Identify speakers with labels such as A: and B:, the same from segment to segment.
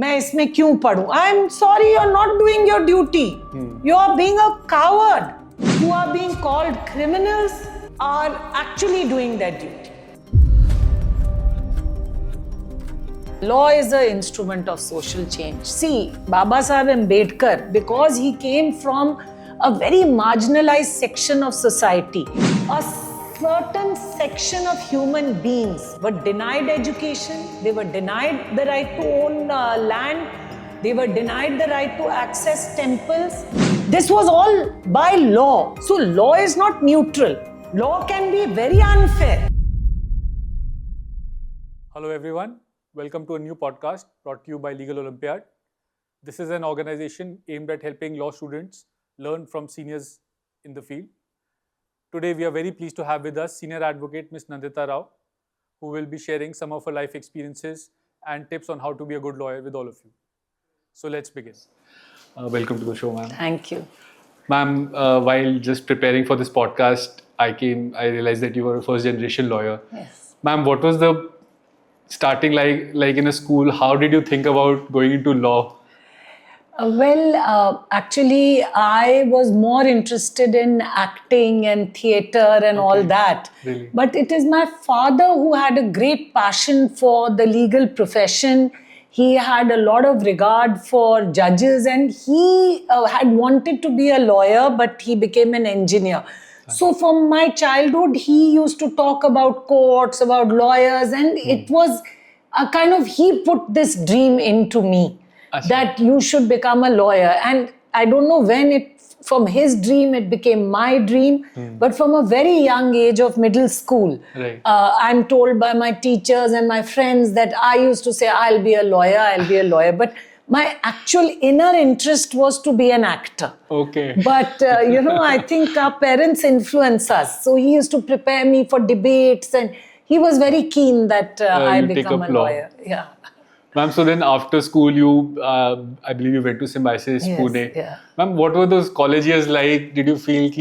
A: मैं इसमें क्यों पढ़ूं? I'm sorry, you're not doing your duty. You are being a coward. Who are being called criminals are actually doing their duty. Law is an instrument of social change. See, Baba Saheb Ambedkar, because he came from a very marginalized section of society, a certain section of human beings were denied education, they were denied the right to own land, they were denied the right to access temples. This was all by law. So law is not neutral. Law can be very unfair.
B: Hello everyone. Welcome to a new podcast brought to you by Legal Olympiad. This is an organization aimed at helping law students learn from seniors in the field. Today we are very pleased to have with us Senior Advocate Ms. Nandita Rao, who will be sharing some of her life experiences and tips on how to be a good lawyer with all of you. So let's begin. Welcome to the show, ma'am.
A: Thank you.
B: Ma'am, while just preparing for this podcast, I realized that you were a first generation lawyer.
A: Yes.
B: Ma'am, what was the starting like in a school? How did you think about going into law?
A: Actually, I was more interested in acting and theatre and all that.
B: Really?
A: But it is my father who had a great passion for the legal profession. He had a lot of regard for judges and he had wanted to be a lawyer, but he became an engineer. So from my childhood, he used to talk about courts, about lawyers, and it was a kind of, he put this dream into me that you should become a lawyer. And I don't know when from his dream, it became my dream. But from a very young age of middle school, I'm told by my teachers and my friends that I used to say, I'll be a lawyer, I'll be a lawyer. But my actual inner interest was to be an actor.
B: Okay.
A: But, I think our parents influence us. So he used to prepare me for debates and he was very keen that I become a lawyer. Yeah.
B: Ma'am, so then after school, I believe you went to Symbiosis,
A: Yes,
B: Pune.
A: yeah.
B: Ma'am, what were those college years like? Did you feel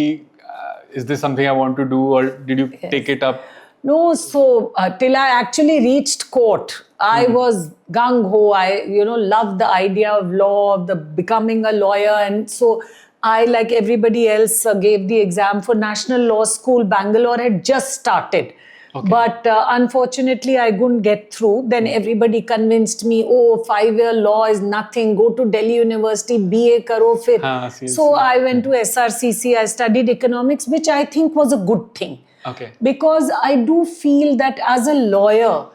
B: is this something I want to do, or did you take it up?
A: No, so till I actually reached court, I was gung-ho. I, loved the idea of law, of the becoming a lawyer. And so I, like everybody else, gave the exam for National Law School. Bangalore had just started.
B: Okay.
A: But unfortunately, I couldn't get through. Then everybody convinced me, 5-year law is nothing. Go to Delhi University, BA karo fir. So I went to SRCC. I studied economics, which I think was a good thing.
B: Okay.
A: Because I do feel that as a lawyer,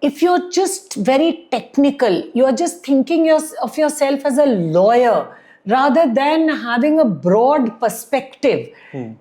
A: if you're just very technical, you're just thinking of yourself as a lawyer, rather than having a broad perspective,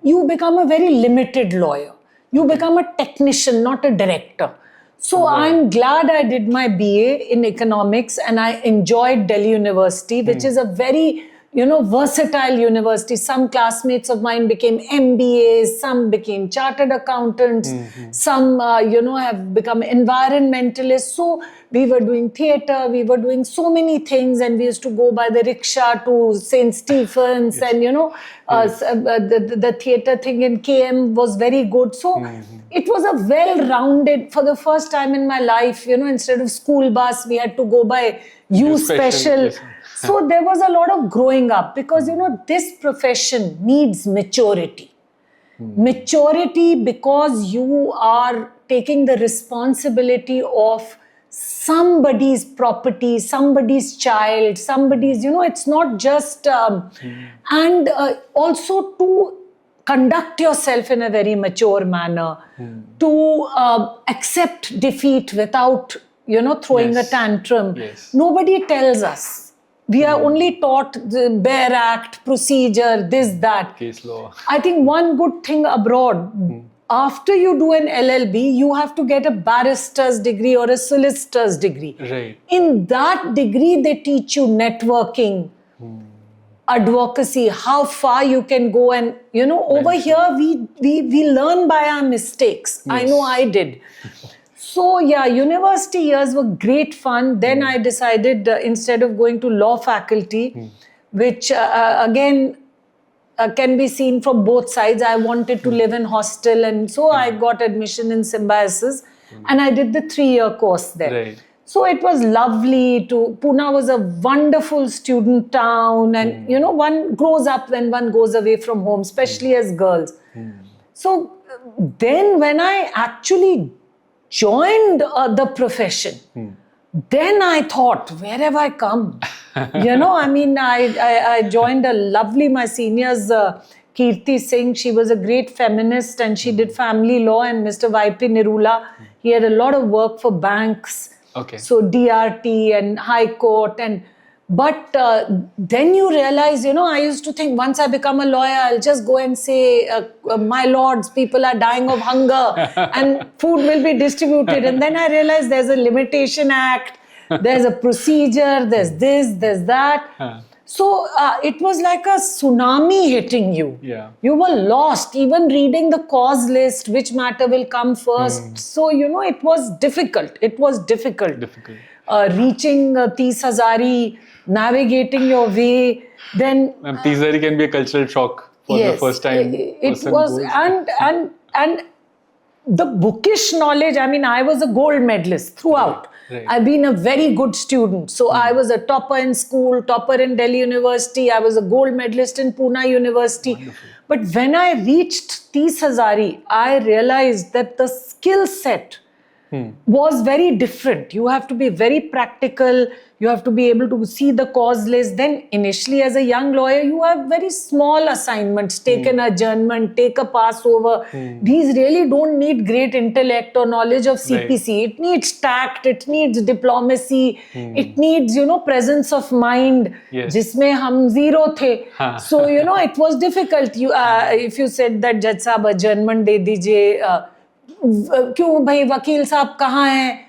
A: you become a very limited lawyer. You become a technician, not a director. So I'm glad I did my BA in economics and I enjoyed Delhi University, which is a very, versatile university. Some classmates of mine became MBAs, some became chartered accountants, some, have become environmentalists. So we were doing theatre, we were doing so many things, and we used to go by the rickshaw to St. Stephen's, and, the theatre thing in KM was very good. So it was a well-rounded, for the first time in my life, instead of school bus, we had to go by U Special.
B: Yes.
A: So there was a lot of growing up because, this profession needs maturity. Maturity because you are taking the responsibility of somebody's property, somebody's child, somebody's, it's not just, and also to conduct yourself in a very mature manner, to accept defeat without, throwing a tantrum.
B: Yes.
A: Nobody tells us. We are only taught the Bare Act, procedure, this, that.
B: Case law.
A: I think one good thing abroad, after you do an LLB, you have to get a barrister's degree or a solicitor's degree.
B: Right.
A: In that degree, they teach you networking, advocacy, how far you can go. And, over here, we learn by our mistakes. Yes. I know I did. So, university years were great fun. Then I decided instead of going to law faculty, which again can be seen from both sides, I wanted to live in hostel. And so I got admission in Symbiosis and I did the 3-year course there.
B: Right.
A: So it was lovely to, Pune was a wonderful student town, and you know, one grows up when one goes away from home, especially as girls. So then when I actually joined the profession, then I thought, where have I come? You know, I mean, I joined a lovely, my seniors, Kirti Singh, she was a great feminist and she did family law, and Mr. Y.P. Nirula, he had a lot of work for banks.
B: Okay.
A: So DRT and High Court, but then you realize, you know, I used to think once I become a lawyer, I'll just go and say, my lords, people are dying of hunger and food will be distributed. And then I realized there's a Limitation Act, there's a procedure, there's this, there's that. So it was like a tsunami hitting you.
B: Yeah.
A: You were lost, even reading the cause list, which matter will come first. So, you know, it was difficult. It was difficult. Reaching 30,000, navigating your way, then...
B: 30,000 can be a cultural shock for the first time.
A: It was, and the bookish knowledge, I mean, I was a gold medalist throughout.
B: Right.
A: I've been a very good student. So I was a topper in school, topper in Delhi University. I was a gold medalist in Pune University. Wonderful. But when I reached 30,000, I realized that the skill set was very different. You have to be very practical. You have to be able to see the cause list. Then initially as a young lawyer, you have very small assignments. Take an adjournment, take a Passover. These really don't need great intellect or knowledge of CPC. Right. It needs tact, it needs diplomacy, it needs, you know, presence of mind.
B: Yes.
A: Jisme hum zero the. So, you know, it was difficult. You, if you said that Judge Sahab adjournment de dijiye, क्यों भाई वकील साहब कहाँ हैं,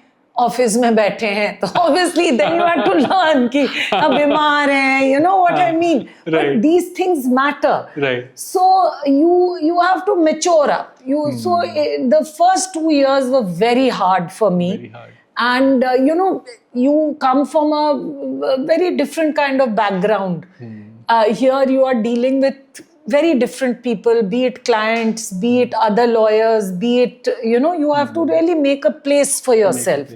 A: office में बैठे हैं, तो obviously then you have to learn कि अब बीमार हैं, you know what I mean. But these things matter.
B: Right.
A: So you have to mature up. So the first 2 years were very hard for me.
B: Very hard.
A: And you know, you come from a very different kind of background. Here you are dealing with very different people, be it clients, be it other lawyers, be it, you know, you have to really make a place for yourself.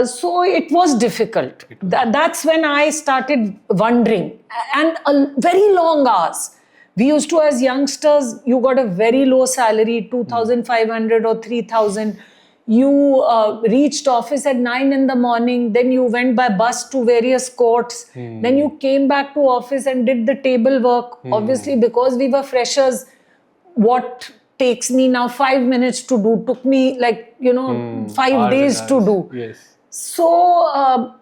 A: So it was difficult. That's when I started wondering. And very long hours. We used to, as youngsters, you got a very low salary, 2,500 or 3,000. You reached office at 9 in the morning, then you went by bus to various courts, then you came back to office and did the table work. Obviously, because we were freshers, what takes me now 5 minutes to do took me like, you know, 5 days to do.
B: Yes.
A: So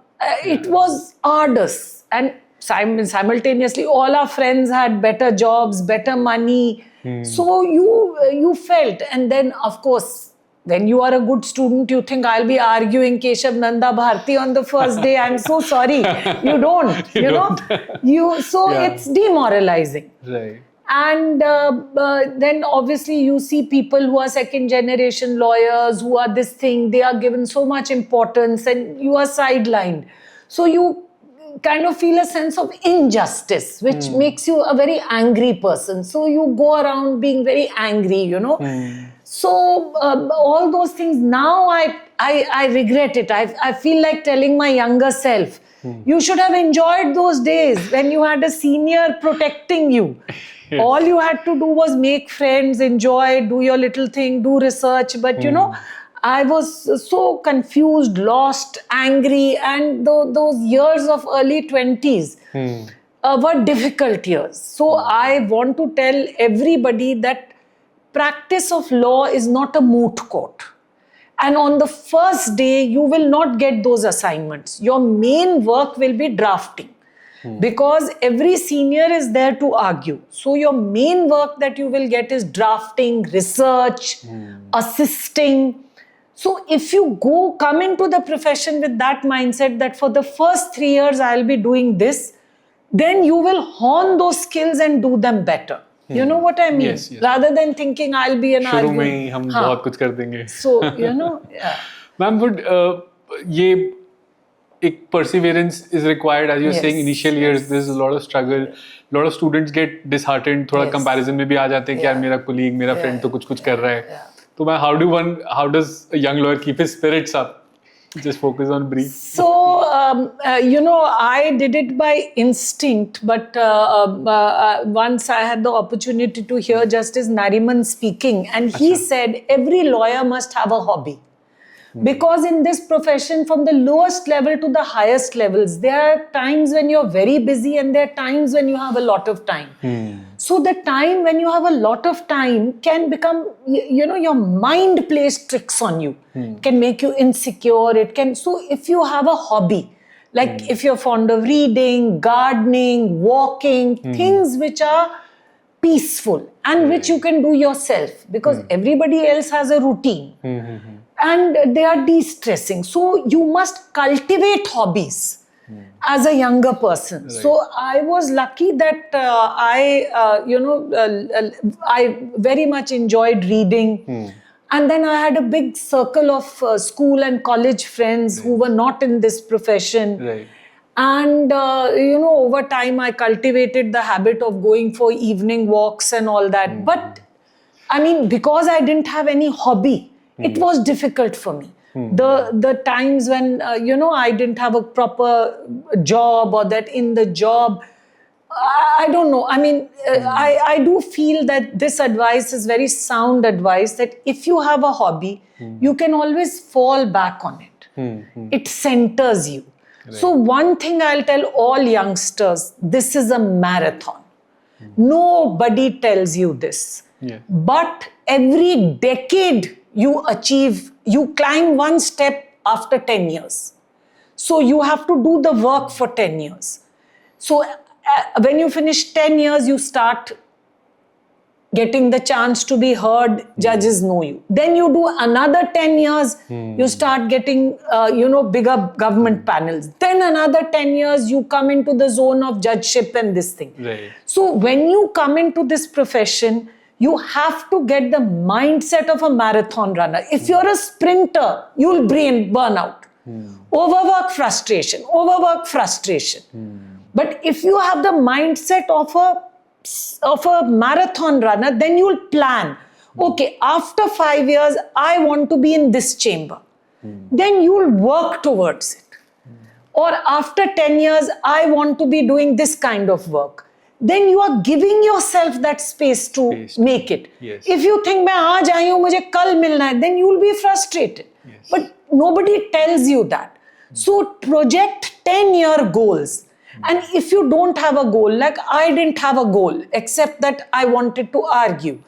A: it was arduous, and simultaneously all our friends had better jobs, better money. So you felt, and then of course, when you are a good student, you think I'll be arguing Keshav Nanda Bharti on the first day. I'm so sorry. You don't, you know. It's demoralizing.
B: Right.
A: And then obviously you see people who are second generation lawyers, who are this thing, they are given so much importance and you are sidelined. So you kind of feel a sense of injustice, which makes you a very angry person. So you go around being very angry, you know. So all those things, now I regret it. I feel like telling my younger self, you should have enjoyed those days when you had a senior protecting you. Yes. All you had to do was make friends, enjoy, do your little thing, do research. But you know, I was so confused, lost, angry, and those years of early 20s were difficult years. So I want to tell everybody that practice of law is not a moot court. And on the first day, you will not get those assignments. Your main work will be drafting. Because every senior is there to argue. So your main work that you will get is drafting, research, assisting. So if you come into the profession with that mindset that for the first 3 years I'll be doing this, then you will hone those skills and do them better. You know what I mean?
B: Yes, yes.
A: Rather than thinking I'll be an
B: शुरू में ही हम बहुत कुछ कर देंगे.
A: So, you know, yeah.
B: Ma'am, but ये एक perseverance is required, as you're saying. Initial years, there's a lot of struggle. A lot of students get disheartened. थोड़ा comparison में भी आ जाते हैं कि यार मेरा colleague, मेरा friend तो कुछ कर रहा है. तो how does a young lawyer keep his spirits up Just focus on brief.
A: So, I did it by instinct, but once I had the opportunity to hear Justice Nariman speaking, and he said every lawyer must have a hobby. Because in this profession, from the lowest level to the highest levels, there are times when you're very busy and there are times when you have a lot of time. So the time when you have a lot of time can become, your mind plays tricks on you. Can make you insecure. It can. So if you have a hobby, like if you're fond of reading, gardening, walking, things which are peaceful and which you can do yourself, because everybody else has a routine. And they are de-stressing. So you must cultivate hobbies as a younger person.
B: Right.
A: So I was lucky that I very much enjoyed reading. And then I had a big circle of school and college friends who were not in this profession.
B: Right.
A: And, over time I cultivated the habit of going for evening walks and all that. But, I mean, because I didn't have any hobby, it was difficult for me. The times when, I didn't have a proper job, or that in the job, I don't know. I mean, I do feel that this advice is very sound advice, that if you have a hobby, you can always fall back on it. It centers you. Right. So one thing I'll tell all youngsters, this is a marathon. Nobody tells you this.
B: Yeah.
A: But every decade you climb one step after 10 years. So you have to do the work for 10 years. So when you finish 10 years, you start getting the chance to be heard, judges know you. Then you do another 10 years, you start getting, bigger government panels. Then another 10 years, you come into the zone of judgeship and this thing.
B: Right.
A: So when you come into this profession, you have to get the mindset of a marathon runner. If you're a sprinter, you'll burn out. Overwork, frustration. But if you have the mindset of a marathon runner, then you'll plan. Okay, after 5 years, I want to be in this chamber. Then you'll work towards it. Or after 10 years, I want to be doing this kind of work. Then you are giving yourself that space to make it.
B: Yes.
A: If you think, मैं आज आई हूँ, मुझे कल मिलना है, then you will be frustrated.
B: Yes.
A: But nobody tells you that. So project 10-year goals. And if you don't have a goal, like I didn't have a goal, except that I wanted to argue.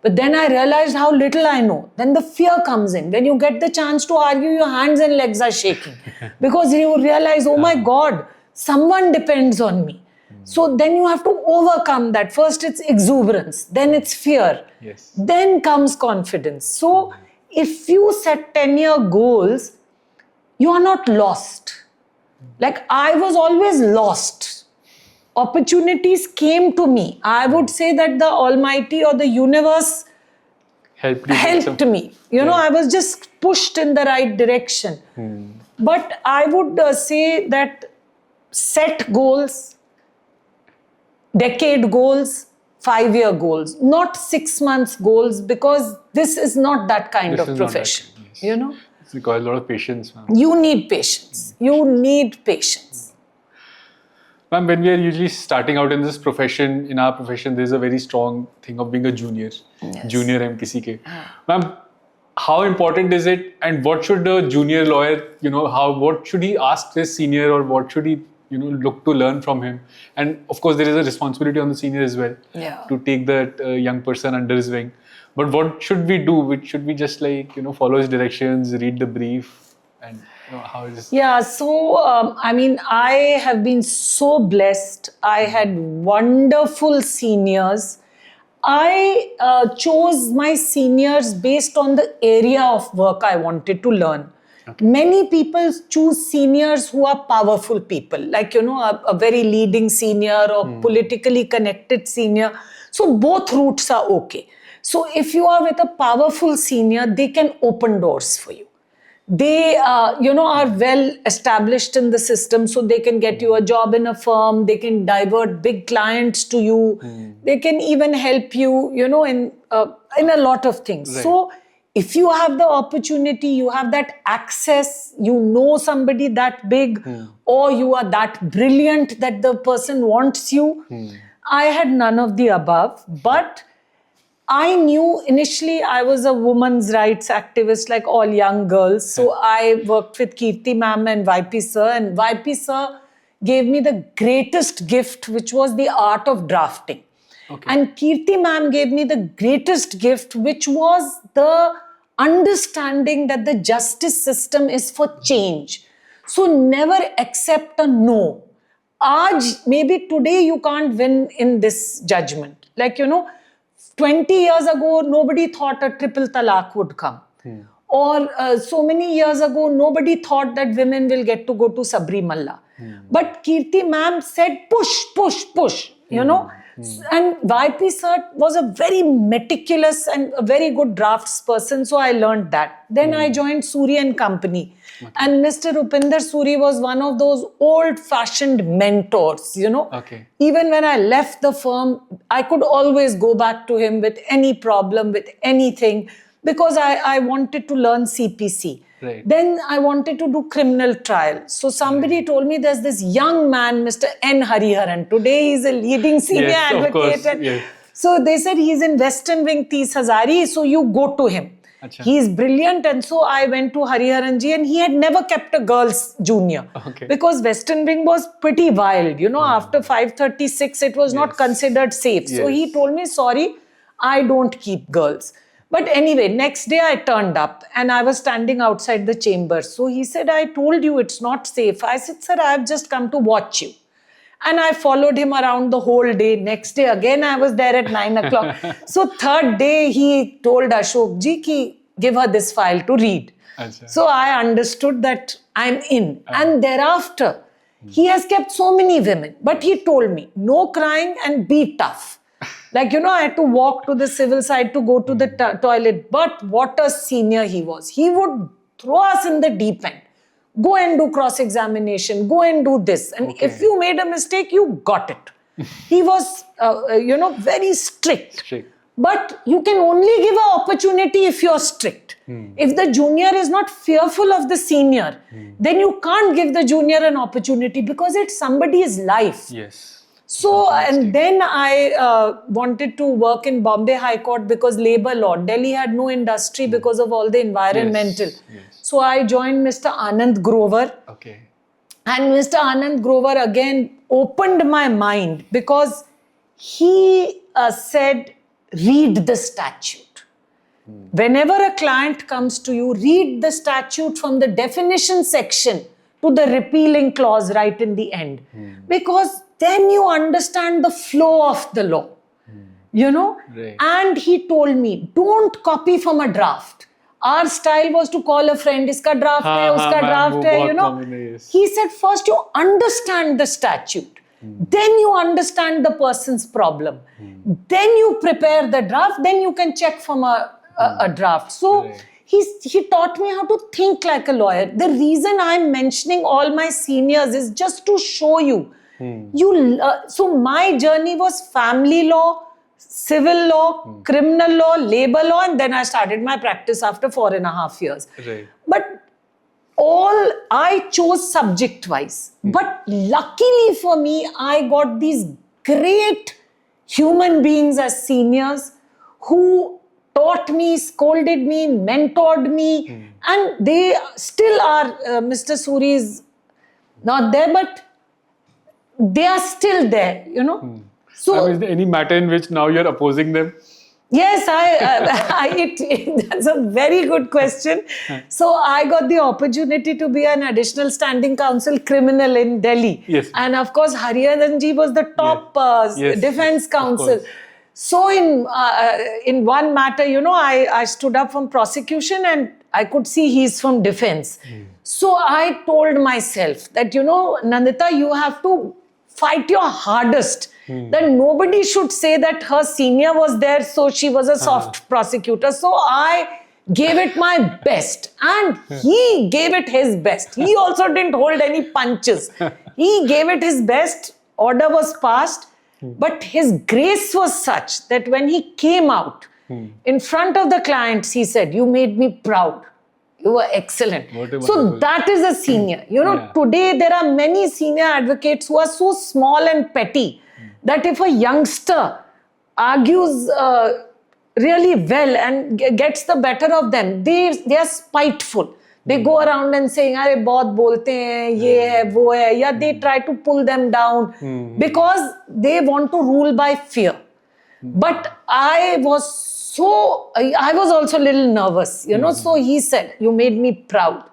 A: But then I realized how little I know. Then the fear comes in. When you get the chance to argue, your hands and legs are shaking. Because you realize, oh my God, someone depends on me. So then you have to overcome that. First it's exuberance, then it's fear, then comes confidence. So if you set 10-year goals, you are not lost. Like I was always lost. Opportunities came to me. I would say that the Almighty or the universe helped me. I was just pushed in the right direction. But I would say that set goals, decade goals, 5-year goals, not 6 months goals, because this is not that kind of profession.
B: It's requires a lot of patience, ma'am.
A: You need patience.
B: Ma'am, when we are usually starting out in this profession, in our profession, there's a very strong thing of being a junior.
A: Yes.
B: Junior हम किसी के. Ma'am, how important is it, and what should a junior lawyer, what should he ask his senior, or what should he look to learn from him? And of course there is a responsibility on the senior as well, to take that young person under his wing. But what should we do? Should we just follow his directions, read the brief, and how is this?
A: So I have been so blessed. I had wonderful seniors. I chose my seniors based on the area of work I wanted to learn. Okay. Many people choose seniors who are powerful people, like, a very leading senior or politically connected senior. So both routes are okay. So if you are with a powerful senior, they can open doors for you. They, are well established in the system, so they can get you a job in a firm. They can divert big clients to you. They can even help you, in a lot of things. Right. So if you have the opportunity, you have that access, you know somebody that big, or you are that brilliant that the person wants you. I had none of the above, but I knew initially I was a women's rights activist like all young girls. So I worked with Kirti ma'am and YP sir, and YP sir gave me the greatest gift, which was the art of drafting. And Kirti ma'am gave me the greatest gift, which was the understanding that the justice system is for change. So never accept a no. Maybe today you can't win in this judgment. 20 years ago, nobody thought a triple talaq would come. Or so many years ago, nobody thought that women will get to go to Sabrimala. But Kirti ma'am said, push, And YP sir was a very meticulous and a very good drafts person, so I learned that. Then I joined Suri and Company. And Mr. Rupinder Suri was one of those old-fashioned mentors, Even when I left the firm, I could always go back to him with any problem, with anything, because I wanted to learn CPC.
B: Right.
A: Then I wanted to do criminal trial. So somebody told me there's this young man, Mr. N. Hariharan. Today he's a leading senior advocate.
B: Of course.
A: So they said he's in Western Wing 30 Hazari, so you go to him. He's brilliant. And so I went to Hariharanji, and he had never kept a girls' junior. Because Western Wing was pretty wild. After 5:36, it was not considered safe. So he told me, sorry, I don't keep girls. But anyway, next day I turned up and I was standing outside the chamber. So he said, I told you it's not safe. I said, sir, I've just come to watch you. And I followed him around the whole day. Next day, again, I was there at 9 o'clock. So third day, he told Ashok ji ki give her this file to read. So I understood that I'm in. And thereafter, he has kept so many women. But he told me, no crying and be tough. I had to walk to the civil side to go to the toilet. But what a senior he was. He would throw us in the deep end. Go and do cross-examination. Go and do this. And if you made a mistake, you got it. He was, very strict. But you can only give an opportunity if you're strict. If the junior is not fearful of the senior, then you can't give the junior an opportunity because it's somebody's life.
B: Yes.
A: So, and then I wanted to work in Bombay High Court because labor law. Delhi had no industry because of all the environmental. So I joined Mr. Anand Grover. And Mr. Anand Grover again opened my mind because he said, read the statute. Whenever a client comes to you, read the statute from the definition section to the repealing clause right in the end. Because then you understand the flow of the law,
B: Right.
A: And he told me, don't copy from a draft. Our style was to call a friend, iska draft hai, uska draft hai, He said, first you understand the statute. Then you understand the person's problem. Then you prepare the draft. Then you can check from a draft. So he taught me how to think like a lawyer. The reason I'm mentioning all my seniors is just to show you. So my journey was family law, civil law, criminal law, labor law, and then I started my practice after 4.5 years. But I chose subject-wise. But luckily for me, I got these great human beings as seniors who taught me, scolded me, mentored me, and they still are. Mr. Suri is not there, but they are still there, So,
B: is there any matter in which now you're opposing them?
A: Yes, that's a very good question. So I got the opportunity to be an additional standing counsel criminal in Delhi. And of course, Hariharanji was the top defense counsel. So in one matter, I stood up from prosecution and I could see he's from defense. So I told myself that, Nandita, you have to fight your hardest. That nobody should say that her senior was there, so she was a soft prosecutor. So I gave it my best. And he gave it his best. He also didn't hold any punches. He gave it his best. Order was passed. But his grace was such that when he came out, In front of the clients, he said, "You made me proud. You were excellent."
B: What a
A: So
B: wonderful-
A: that is a senior.
B: Yeah.
A: Today there are many senior advocates who are so small and petty that if a youngster argues really well and gets the better of them, they are spiteful. They go around and saying, "अरे बहुत बोलते हैं, ये है, वो है," या they try to pull them down because they want to rule by fear. But I was also a little nervous, So he said, "You made me proud.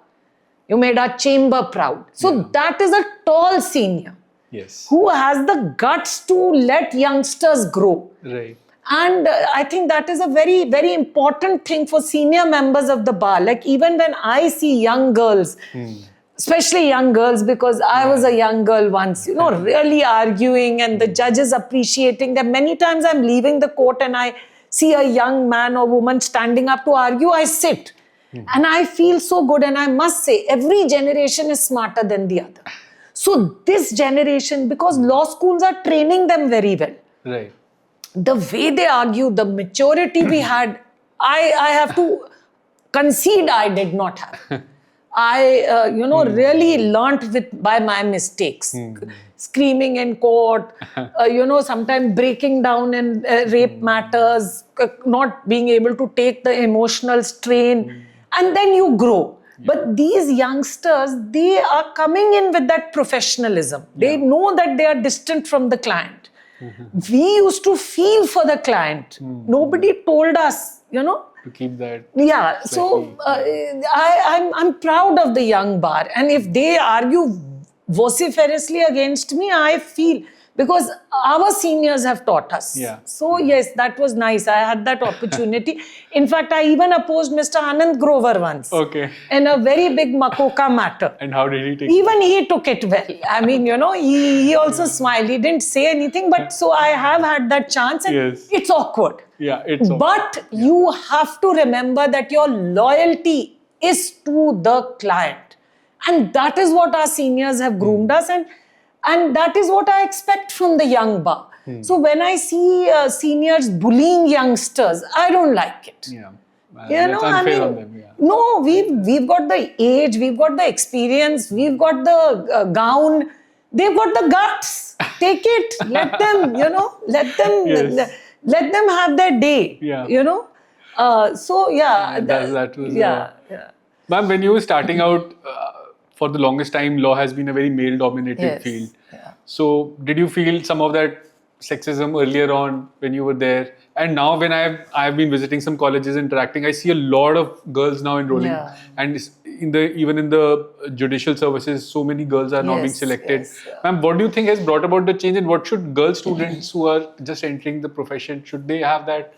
A: You made our chamber proud." So that is a tall senior
B: Yes.
A: who has the guts to let youngsters grow.
B: Right.
A: And I think that is a very, very important thing for senior members of the bar. Like even when I see young girls, especially young girls, because I was a young girl once, really arguing and the judges appreciating them. Many times I'm leaving the court and I see a young man or woman standing up to argue, I sit. And I feel so good. And I must say, every generation is smarter than the other. So this generation, because law schools are training them very well.
B: Right.
A: The way they argue, the maturity we had, I have to concede I did not have. I, really learnt by my mistakes. Screaming in court, sometimes breaking down in rape matters, not being able to take the emotional strain. And then you grow. But these youngsters, they are coming in with that professionalism. They know that they are distant from the client. We used to feel for the client. Nobody told us,
B: To keep that.
A: Yeah, so I'm proud of the young bar. And if they argue vociferously against me, I feel, because our seniors have taught us.
B: Yeah.
A: So yes, that was nice. I had that opportunity. In fact, I even opposed Mr. Anand Grover once.
B: Okay.
A: In a very big Makoka matter.
B: And how did he take it?
A: Even he took it well. I mean, he also smiled. He didn't say anything, but so I have had that chance, and
B: Yes.
A: it's awkward.
B: Yeah, it's awkward.
A: But you have to remember that your loyalty is to the client. And that is what our seniors have groomed us, and that is what I expect from the young bar. So when I see seniors bullying youngsters, I don't like it.
B: Yeah.
A: That's
B: unfair on them. Yeah.
A: No, we've got the age, we've got the experience, we've got the gown, they've got the guts. Take it, let them,
B: Yes.
A: let them have their day.
B: Yeah.
A: So yeah,
B: That was.
A: yeah.
B: Ma'am, when you were starting out, for the longest time, law has been a very male-dominated
A: Yes.
B: field.
A: Yeah.
B: So, did you feel some of that sexism earlier on when you were there? And now, when I've been visiting some colleges, interacting, I see a lot of girls now enrolling,
A: Yeah.
B: and even in the judicial services, so many girls are now being
A: Yes,
B: selected.
A: yes, yeah.
B: Ma'am, what do you think has brought about the change, and what should girl students who are just entering the profession, should they have that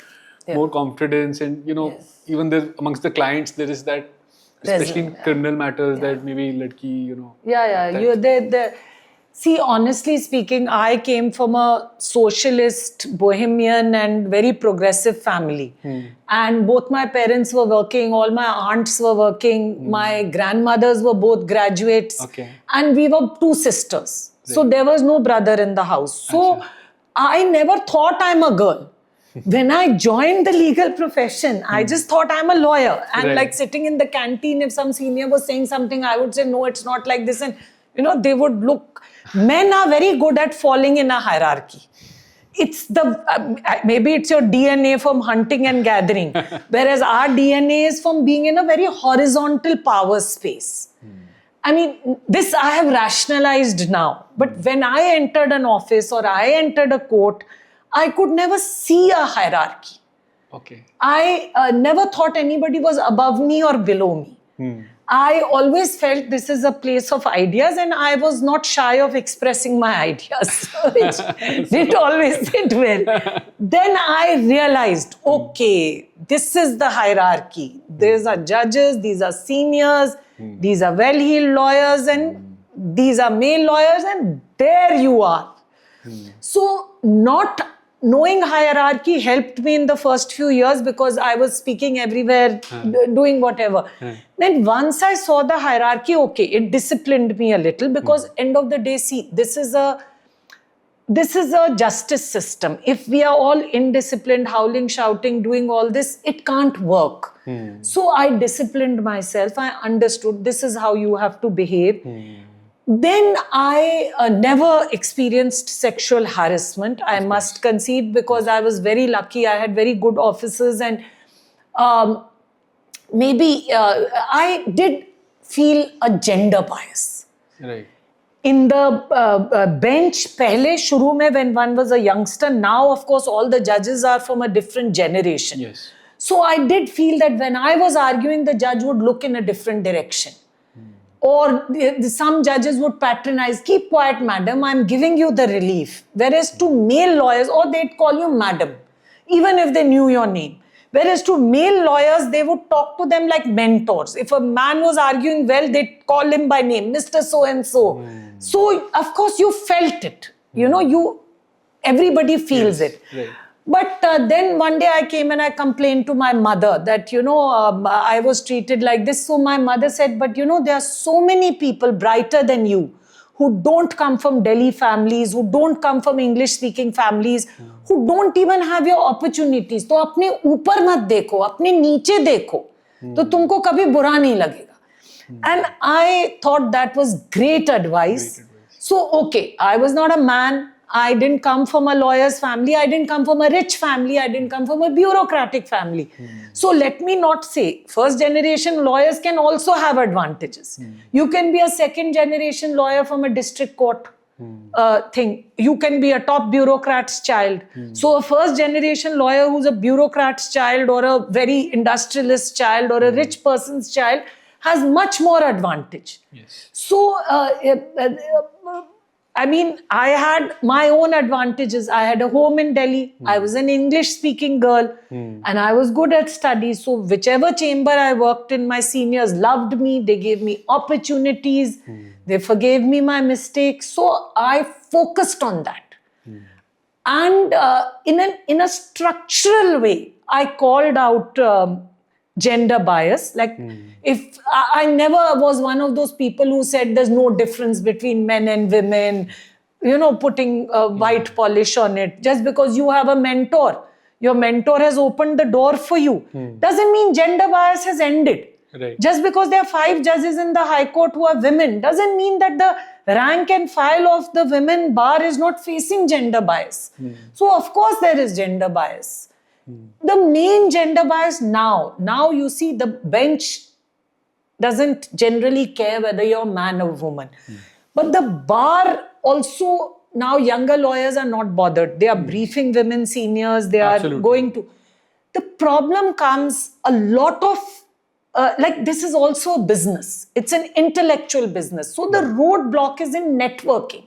B: more confidence? And
A: Yes.
B: even amongst the clients, there is that. Especially in criminal matters, that maybe ladki,
A: Yeah. See, honestly speaking, I came from a socialist, bohemian and very progressive family. And both my parents were working, all my aunts were working, my grandmothers were both graduates.
B: Okay.
A: And we were two sisters. So there was no brother in the house. So I never thought I'm a girl. When I joined the legal profession, I just thought I'm a lawyer. And
B: Right.
A: like sitting in the canteen, if some senior was saying something, I would say, no, it's not like this. And, they would look. Men are very good at falling in a hierarchy. It's maybe it's your DNA from hunting and gathering. Whereas our DNA is from being in a very horizontal power space. I mean, this I have rationalized now. But when I entered an office or I entered a court, I could never see a hierarchy.
B: Okay.
A: I never thought anybody was above me or below me. I always felt this is a place of ideas, and I was not shy of expressing my ideas, which didn't always sit well. Then I realized, okay, this is the hierarchy. These are judges, these are seniors, these are well-heeled lawyers, and these are male lawyers, and there you are. So not knowing hierarchy helped me in the first few years because I was speaking everywhere, doing whatever. Then once I saw the hierarchy, okay, it disciplined me a little because end of the day, see, this is a this is a justice system. If we are all indisciplined, howling, shouting, doing all this, it can't work. So I disciplined myself. I understood this is how you have to behave. Then I never experienced sexual harassment. I must concede, because I was very lucky. I had very good officers, and maybe I did feel a gender bias.
B: Right.
A: In the bench, pehle shuru mein, when one was a youngster, now of course all the judges are from a different generation.
B: Yes.
A: So I did feel that when I was arguing, the judge would look in a different direction. Or some judges would patronize, keep quiet, madam, I'm giving you the relief. Whereas to male lawyers, or they'd call you madam, even if they knew your name. Whereas to male lawyers, they would talk to them like mentors. If a man was arguing well, they'd call him by name, Mr. So-and-so. So, of course, you felt it. You know, everybody feels it.
B: Right.
A: But then one day I came and I complained to my mother that, I was treated like this. So my mother said, but there are so many people brighter than you who don't come from Delhi families, who don't come from English-speaking families, who don't even have your opportunities. तो अपने ऊपर मत देखो, अपने नीचे देखो, तो तुमको कभी बुरा नहीं लगेगा. And I thought that was great advice. So, okay, I was not a man. I didn't come from a lawyer's family. I didn't come from a rich family. I didn't come from a bureaucratic family. So let me not say, first generation lawyers can also have advantages. You can be a second generation lawyer from a district court thing. You can be a top bureaucrat's child. So a first generation lawyer who's a bureaucrat's child or a very industrialist child or a rich person's child has much more advantage.
B: Yes.
A: So, I mean, I had my own advantages. I had a home in Delhi. I was an English-speaking girl and I was good at studies. So whichever chamber I worked in, my seniors loved me. They gave me opportunities. They forgave me my mistakes. So I focused on that. And in a structural way, I called out gender bias. Like, if I never was one of those people who said there's no difference between men and women, putting white polish on it. Just because you have a mentor, your mentor has opened the door for you, doesn't mean gender bias has ended.
B: Right.
A: Just because there are 5 judges in the High Court who are women, doesn't mean that the rank and file of the women bar is not facing gender bias. So, of course, there is gender bias. The main gender bias now you see the bench doesn't generally care whether you're a man or woman. But the bar also, now younger lawyers are not bothered. They are briefing women seniors. They are going to. The problem comes a lot of, this is also a business. It's an intellectual business. So the roadblock is in networking.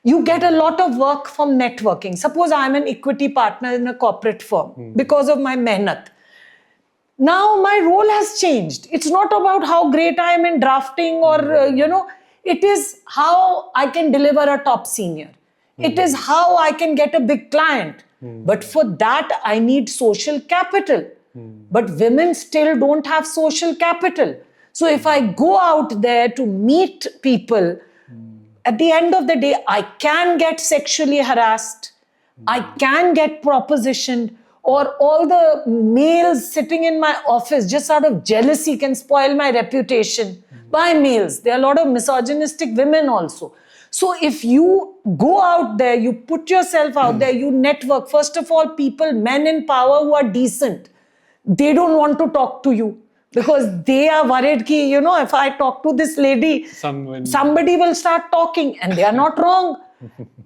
A: You get a lot of work from networking. Suppose I'm an equity partner in a corporate firm because of my mehnat. Now my role has changed. It's not about how great I am in drafting or, it is how I can deliver a top senior. It is how I can get a big client. But for that, I need social capital. But women still don't have social capital. So if I go out there to meet people, at the end of the day, I can get sexually harassed. I can get propositioned. Or all the males sitting in my office just out of jealousy can spoil my reputation. By males. There are a lot of misogynistic women also. So if you go out there, you put yourself out there, you network. First of all, people, men in power who are decent, they don't want to talk to you. Because they are worried ki, if I talk to this lady, somebody will start talking. And they are not wrong.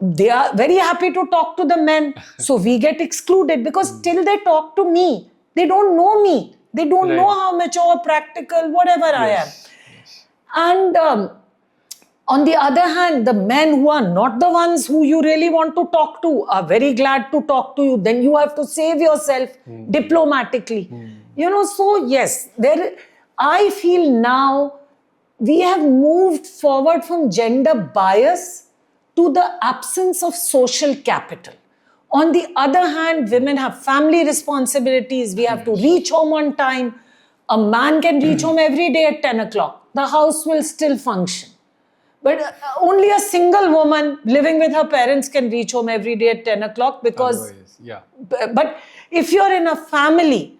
A: They are very happy to talk to the men. So we get excluded because till they talk to me, they don't know me. They don't know how mature, practical, whatever I am. And on the other hand, the men who are not the ones who you really want to talk to are very glad to talk to you. Then you have to save yourself diplomatically. So yes, I feel now we have moved forward from gender bias to the absence of social capital. On the other hand, women have family responsibilities. We have to reach home on time. A man can reach home every day at 10 o'clock. The house will still function. But only a single woman living with her parents can reach home every day at 10 o'clock because.
B: Otherwise, yeah.
A: But if you're in a family,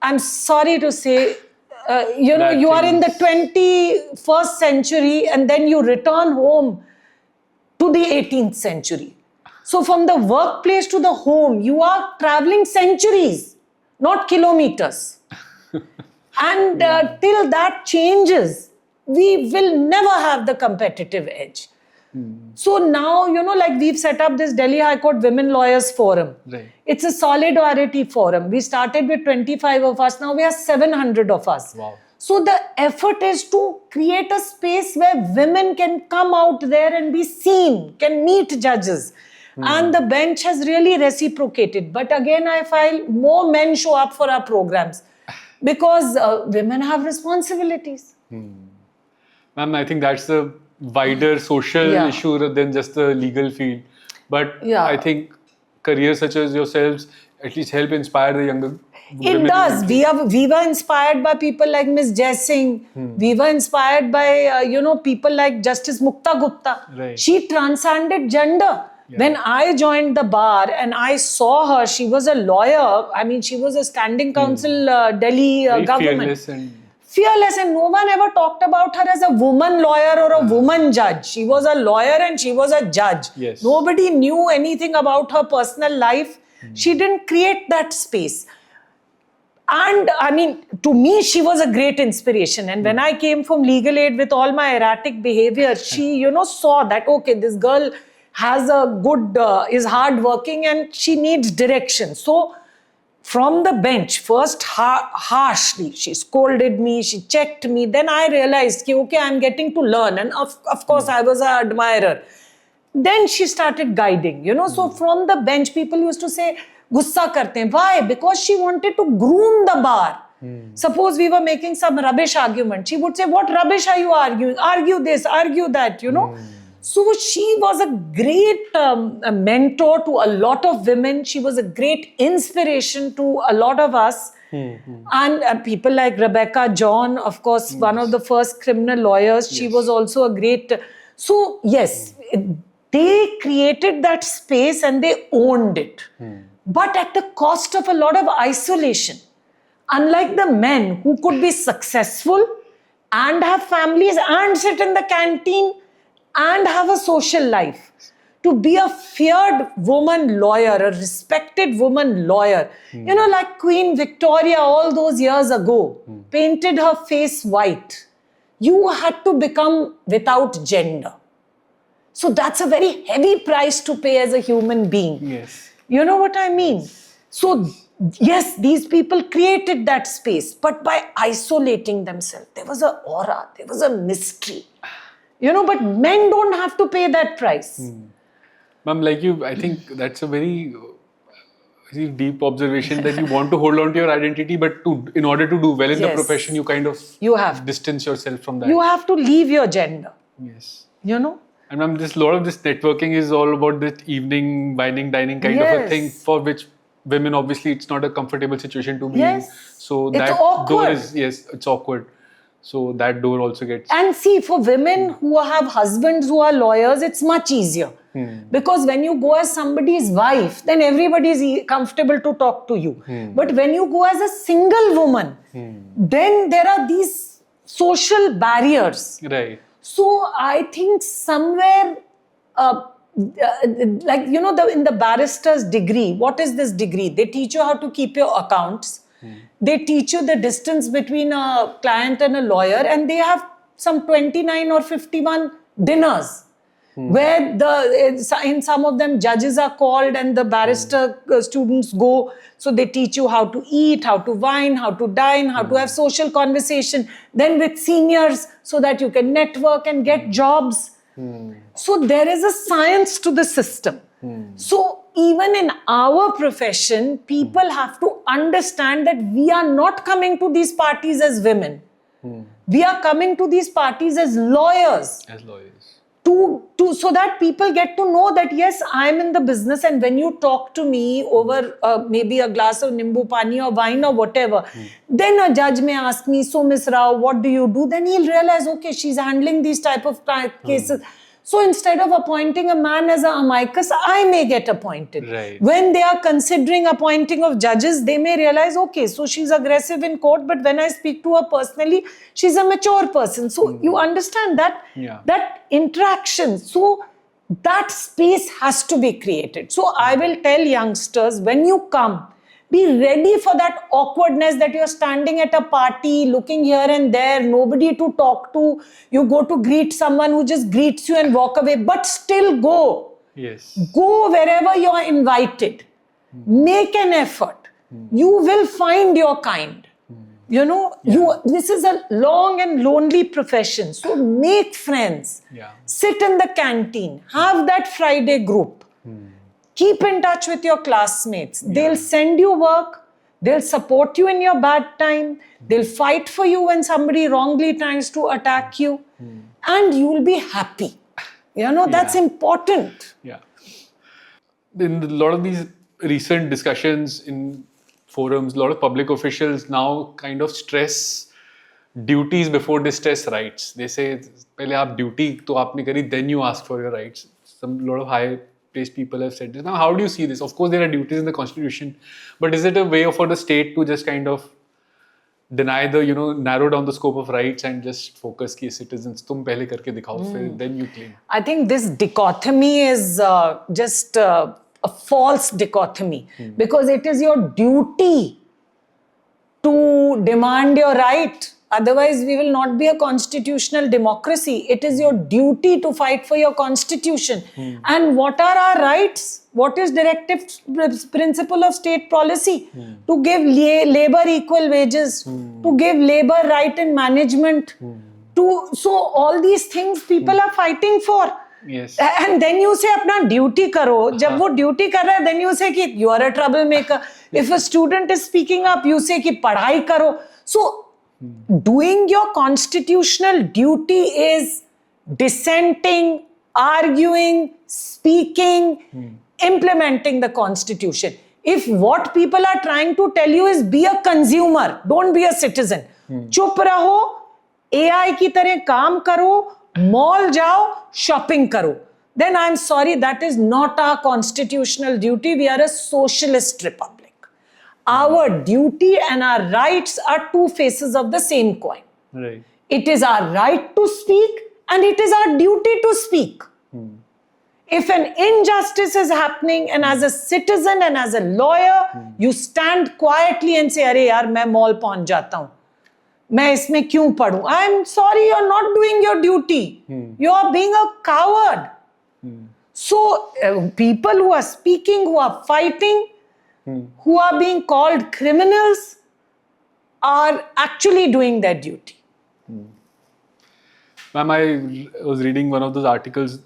A: I'm sorry to say, you are in the 21st century and then you return home to the 18th century. So from the workplace to the home, you are traveling centuries, not kilometers. And till that changes, we will never have the competitive edge. So now, like we've set up this Delhi High Court Women Lawyers Forum.
B: Right.
A: It's a solidarity forum. We started with 25 of us. Now we are 700 of us.
B: Wow.
A: So the effort is to create a space where women can come out there and be seen, can meet judges. And the bench has really reciprocated. But again, I feel more men show up for our programs because women have responsibilities.
B: Ma'am, I think that's a wider social issue rather than just the legal field. But I think careers such as yourselves at least help inspire the younger women.
A: It does. We were inspired by people like Miss Jai Singh. We were inspired by, people like Justice Mukta Gupta.
B: Right.
A: She transcended gender. Yeah. When I joined the bar and I saw her, she was a lawyer. I mean, she was a standing counsel Delhi government. Fearless, and no one ever talked about her as a woman lawyer or a woman judge. She was a lawyer and she was a judge.
B: Yes.
A: Nobody knew anything about her personal life. She didn't create that space. And I mean, to me, she was a great inspiration. And when I came from legal aid with all my erratic behavior, she, saw that, okay, this girl has a good, is hardworking and she needs direction. So from the bench, first harshly, she scolded me, she checked me. Then I realized, okay, I'm getting to learn. And of course, I was an admirer. Then she started guiding, So from the bench, people used to say, gussa karte hain. Why? Because she wanted to groom the bar. Suppose we were making some rubbish argument. She would say, what rubbish are you arguing? Argue this, argue that, So she was a great mentor to a lot of women. She was a great inspiration to a lot of us. And people like Rebecca John, of course, one of the first criminal lawyers. She was also a great... So, yes, they created that space and they owned it. But at the cost of a lot of isolation. Unlike the men who could be successful and have families and sit in the canteen and have a social life. To be a feared woman lawyer, a respected woman lawyer. Like Queen Victoria all those years ago painted her face white. You had to become without gender. So that's a very heavy price to pay as a human being.
B: Yes.
A: You know what I mean? So yes, these people created that space, but by isolating themselves, there was an aura, there was a mystery. But men don't have to pay that price.
B: Ma'am, like you, I think that's a very deep observation that you want to hold on to your identity, but in order to do well in the profession, you kind of distance yourself from that.
A: You have to leave your gender.
B: Yes.
A: And
B: ma'am, a lot of this networking is all about this evening, dining kind of a thing, for which women, obviously, it's not a comfortable situation to be in. So
A: it's
B: that
A: awkward.
B: door is, it's awkward. So that door also gets...
A: And see, for women who have husbands who are lawyers, it's much easier. Because when you go as somebody's wife, then everybody is comfortable to talk to you. But when you go as a single woman, then there are these social barriers.
B: Right.
A: So I think somewhere, in the barrister's degree, what is this degree? They teach you how to keep your accounts. They teach you the distance between a client and a lawyer, and they have some 29 or 51 dinners where in some of them judges are called and the barrister students go. So they teach you how to eat, how to wine, how to dine, how to have social conversation, then with seniors so that you can network and get jobs. So there is a science to the system. So even in our profession, people have to understand that we are not coming to these parties as women. We are coming to these parties as lawyers.
B: As lawyers.
A: so that people get to know that yes, I'm in the business, and when you talk to me over maybe a glass of nimbu pani or wine or whatever, then a judge may ask me, so Miss Rao, what do you do? Then he'll realize, okay, she's handling these type of cases. So instead of appointing a man as an amicus, I may get appointed.
B: Right.
A: When they are considering appointing of judges, they may realize, okay, so she's aggressive in court, but when I speak to her personally, she's a mature person. So you understand that, that interaction. So that space has to be created. So I will tell youngsters, when you come, be ready for that awkwardness that you're standing at a party, looking here and there, nobody to talk to. You go to greet someone who just greets you and walk away, but still go.
B: Yes.
A: Go wherever you are invited. Make an effort. You will find your kind. You know, this is a long and lonely profession. So make friends. Sit in the canteen. Have that Friday group. Keep in touch with your classmates. They'll send you work. They'll support you in your bad time. They'll fight for you when somebody wrongly tries to attack you. And you'll be happy. You know, that's important.
B: Yeah. In a lot of these recent discussions in forums, a lot of public officials now kind of stress duties before they stress rights. They say, "Pehle aap duty to aapne kari, then you ask for your rights." A lot of high-placed people have said this. Now, how do you see this? Of course, there are duties in the constitution, but is it a way for the state to just kind of deny the, narrow down the scope of rights and just focus ki citizens, tum pehle karke dikhao, then you claim?
A: I think this dichotomy is just a false dichotomy, because it is your duty to demand your right. Otherwise, we will not be a constitutional democracy. It is your duty to fight for your constitution. And what are our rights? What is directive principle of state policy? To give labor equal wages, to give labor right in management. So all these things people are fighting for.
B: Yes.
A: And then you say, apna duty karo. Jab wo duty kar raha hai, then you say ki you are a troublemaker. If a student is speaking up, you say ki padhai karo. So doing your constitutional duty is dissenting, arguing, speaking, implementing the constitution. If what people are trying to tell you is be a consumer, don't be a citizen. Chup raho, AI ki tarah kaam karo, mall jao, shopping karo. Then I'm sorry, that is not our constitutional duty. We are a socialist republic. Our duty and our rights are two faces of the same coin.
B: Right.
A: It is our right to speak and it is our duty to speak. If an injustice is happening and as a citizen and as a lawyer, you stand quietly and say, "Arey yaar, main mall pahunch jata hu. Main isme kyun padhu?" I'm sorry, you're not doing your duty. You are being a coward. So people who are speaking, who are fighting, who are being called criminals, are actually doing their duty.
B: Ma'am, I was reading one of those articles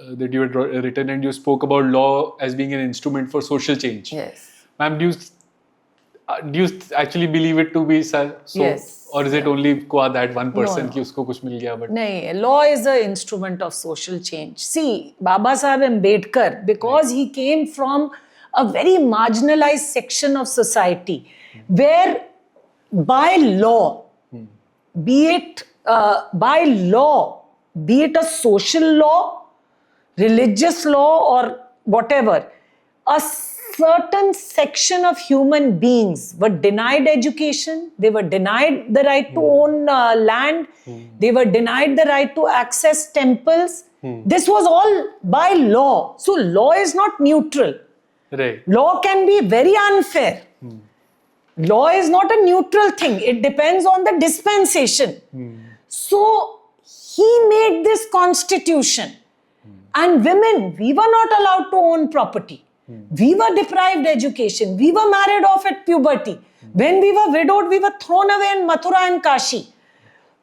B: that you had written, and you spoke about law as being an instrument for social change.
A: Yes.
B: Ma'am, do you actually believe it to be so?
A: Yes.
B: Or is it only that one person ki usko kuch mil gaya? But
A: No, law is an instrument of social change. See, Baba Saheb Ambedkar, because he came from a very marginalized section of society where by law, be it a social law, religious law or whatever, a certain section of human beings were denied education, they were denied the right to own land, they were denied the right to access temples. This was all by law. So law is not neutral.
B: right.
A: Law can be very unfair. Law is not a neutral thing. It depends on the dispensation. So he made this constitution. And women, we were not allowed to own property. We were deprived education. We were married off at puberty. When we were widowed, we were thrown away in Mathura and Kashi.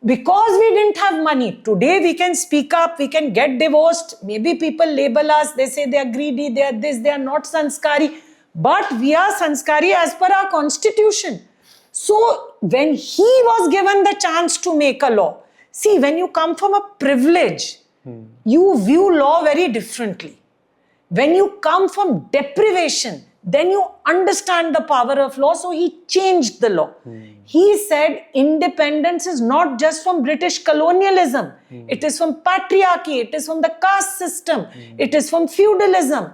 A: Because we didn't have money. Today we can speak up, we can get divorced. Maybe people label us, they say they are greedy, they are this, they are not sanskari. But we are sanskari as per our constitution. So when he was given the chance to make a law, see, when you come from a privilege, you view law very differently. When you come from deprivation, then you understand the power of law. So he changed the law. He said independence is not just from British colonialism. It is from patriarchy. It is from the caste system. It is from feudalism.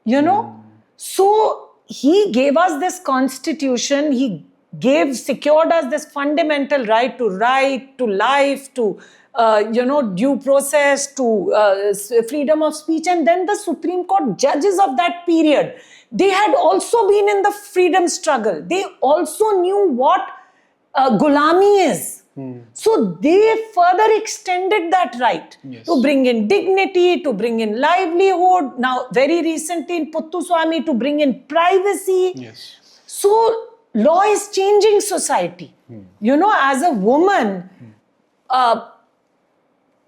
A: You know? So he gave us this constitution. He secured us this fundamental right, to life, to due process, to freedom of speech. And then the Supreme Court judges of that period, they had also been in the freedom struggle. They also knew what gulami is. So they further extended that right to bring in dignity, to bring in livelihood. Now, very recently in Puttuswamy, to bring in privacy.
B: Yes.
A: So law is changing society. You know, as a woman,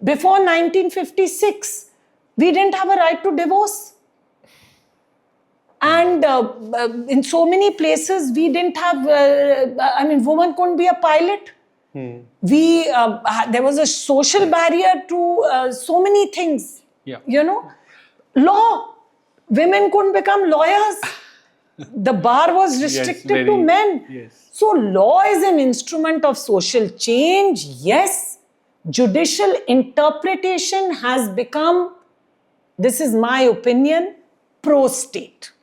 A: before 1956, we didn't have a right to divorce. And in so many places, we didn't have, woman couldn't be a pilot. There was a social barrier to so many things. You know, law, women couldn't become lawyers. The bar was restricted to men. So law is an instrument of social change. Yes, judicial interpretation has become, this is my opinion, pro-state.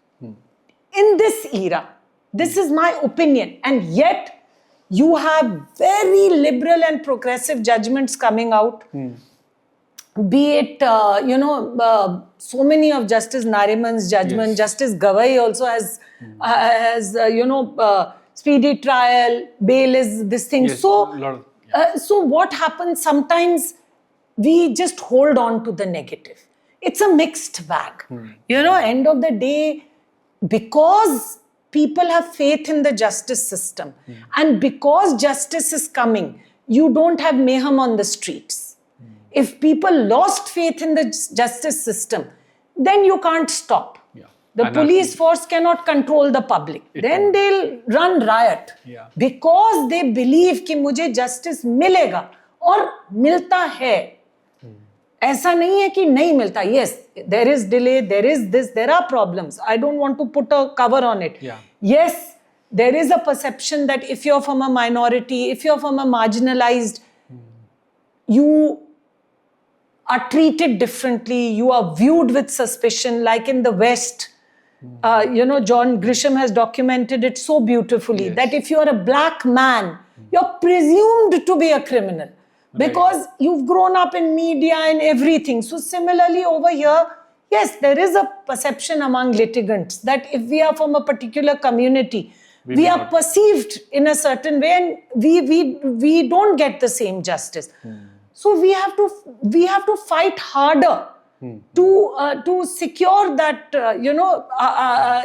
A: In this era, this is my opinion. And yet, you have very liberal and progressive judgments coming out. Be it, so many of Justice Nariman's judgment. Justice Gavai also has, speedy trial, bail is this thing. So what happens sometimes, we just hold on to the negative. It's a mixed bag. You know, end of the day, because people have faith in the justice system, and because justice is coming, you don't have mayhem on the streets. If people lost faith in the justice system, then you can't stop. The police force cannot control the public. Then they'll run riot. Because they believe कि मुझे justice मिलेगा, और मिलता है. ऐसा नहीं है कि नहीं मिलता. Yes, there is delay, there is this, there are problems. I don't want to put a cover on it. Yes, there is a perception that if you're from a minority, if you're from a marginalized, you are treated differently, you are viewed with suspicion, like in the West. John Grisham has documented it so beautifully, that if you're a black man, you're presumed to be a criminal. Because you've grown up in media and everything. So similarly over here, yes, there is a perception among litigants that if we are from a particular community, we are perceived in a certain way, and we don't get the same justice. So we have to fight harder to secure that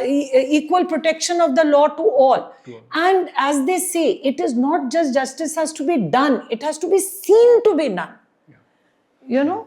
A: equal protection of the law to all. And as they say, it is not just justice has to be done, it has to be seen to be done. You know?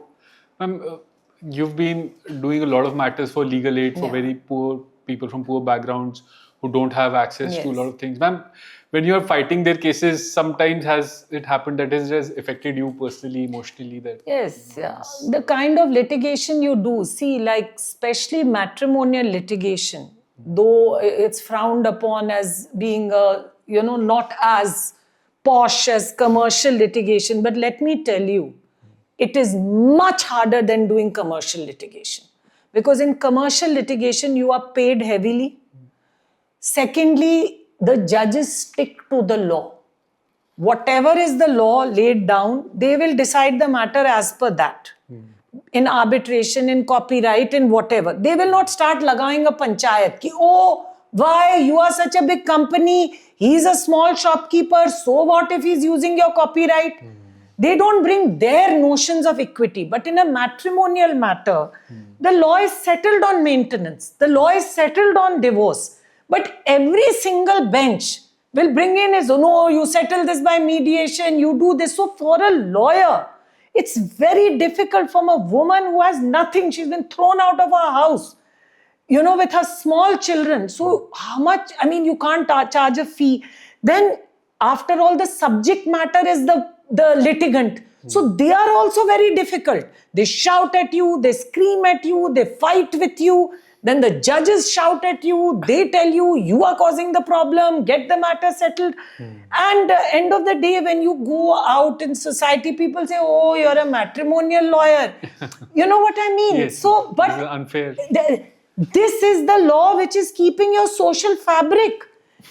B: You've been doing a lot of matters for legal aid for very poor people from poor backgrounds who don't have access to a lot of things. Ma'am, when you are fighting their cases, sometimes has it happened that it has affected you personally, emotionally?
A: The kind of litigation you do, see, like especially matrimonial litigation, though it's frowned upon as being not as posh as commercial litigation, but let me tell you, it is much harder than doing commercial litigation. Because in commercial litigation, you are paid heavily. Secondly, the judges stick to the law. Whatever is the law laid down, they will decide the matter as per that. In arbitration, in copyright, in whatever. They will not start lagawing a panchayat. Ki, oh, why? You are such a big company. He's a small shopkeeper. So what if he's using your copyright? They don't bring their notions of equity. But in a matrimonial matter, the law is settled on maintenance. The law is settled on divorce. But every single bench will bring in his, no, you settle this by mediation, you do this. So for a lawyer, it's very difficult from a woman who has nothing. She's been thrown out of her house, with her small children. So how much, you can't charge a fee. Then after all, the subject matter is the litigant. So they are also very difficult. They shout at you, they scream at you, they fight with you. Then the judges shout at you, they tell you, you are causing the problem, get the matter settled. And end of the day, when you go out in society, people say, oh, you're a matrimonial lawyer. You know what I mean?
B: Yes.
A: So, but
B: This is unfair.
A: this is the law which is keeping your social fabric.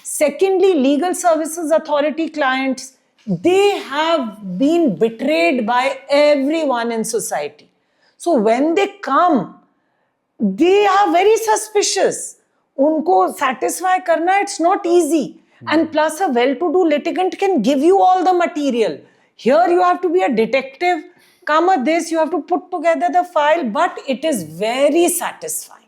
A: Secondly, legal services authority clients, they have been betrayed by everyone in society. So when they come, they are very suspicious. Unko satisfy karna, it's not easy. And plus, a well-to-do litigant can give you all the material. Here, you have to be a detective. Come at this, you have to put together the file, but it is very satisfying.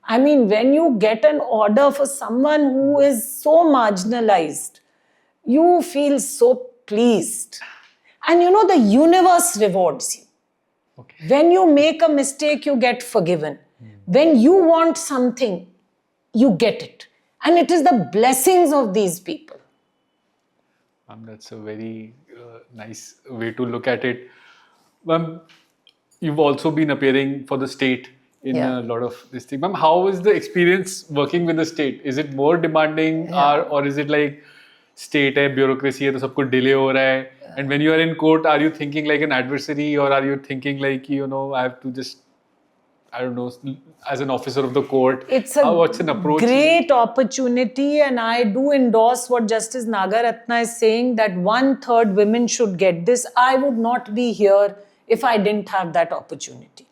A: I mean, when you get an order for someone who is so marginalized, you feel so pleased. And you know, the universe rewards you.
B: Okay.
A: When you make a mistake, you get forgiven. When you want something, you get it. And it is the blessings of these people.
B: That's a very nice way to look at it. You've also been appearing for the state in
A: Yeah.
B: a lot of this thing. Ma'am, how is the experience working with the state? Is it more demanding or is it like state hai, bureaucracy hai, to sab kuch delay ho raha hai? And when you are in court, are you thinking like an adversary or are you thinking like, I have to just, I don't know, as an officer of the court?
A: It's a
B: what's an approach?
A: great opportunity, and I do endorse what Justice Nagaratna is saying, that 1/3 women should get this. I would not be here if I didn't have that opportunity.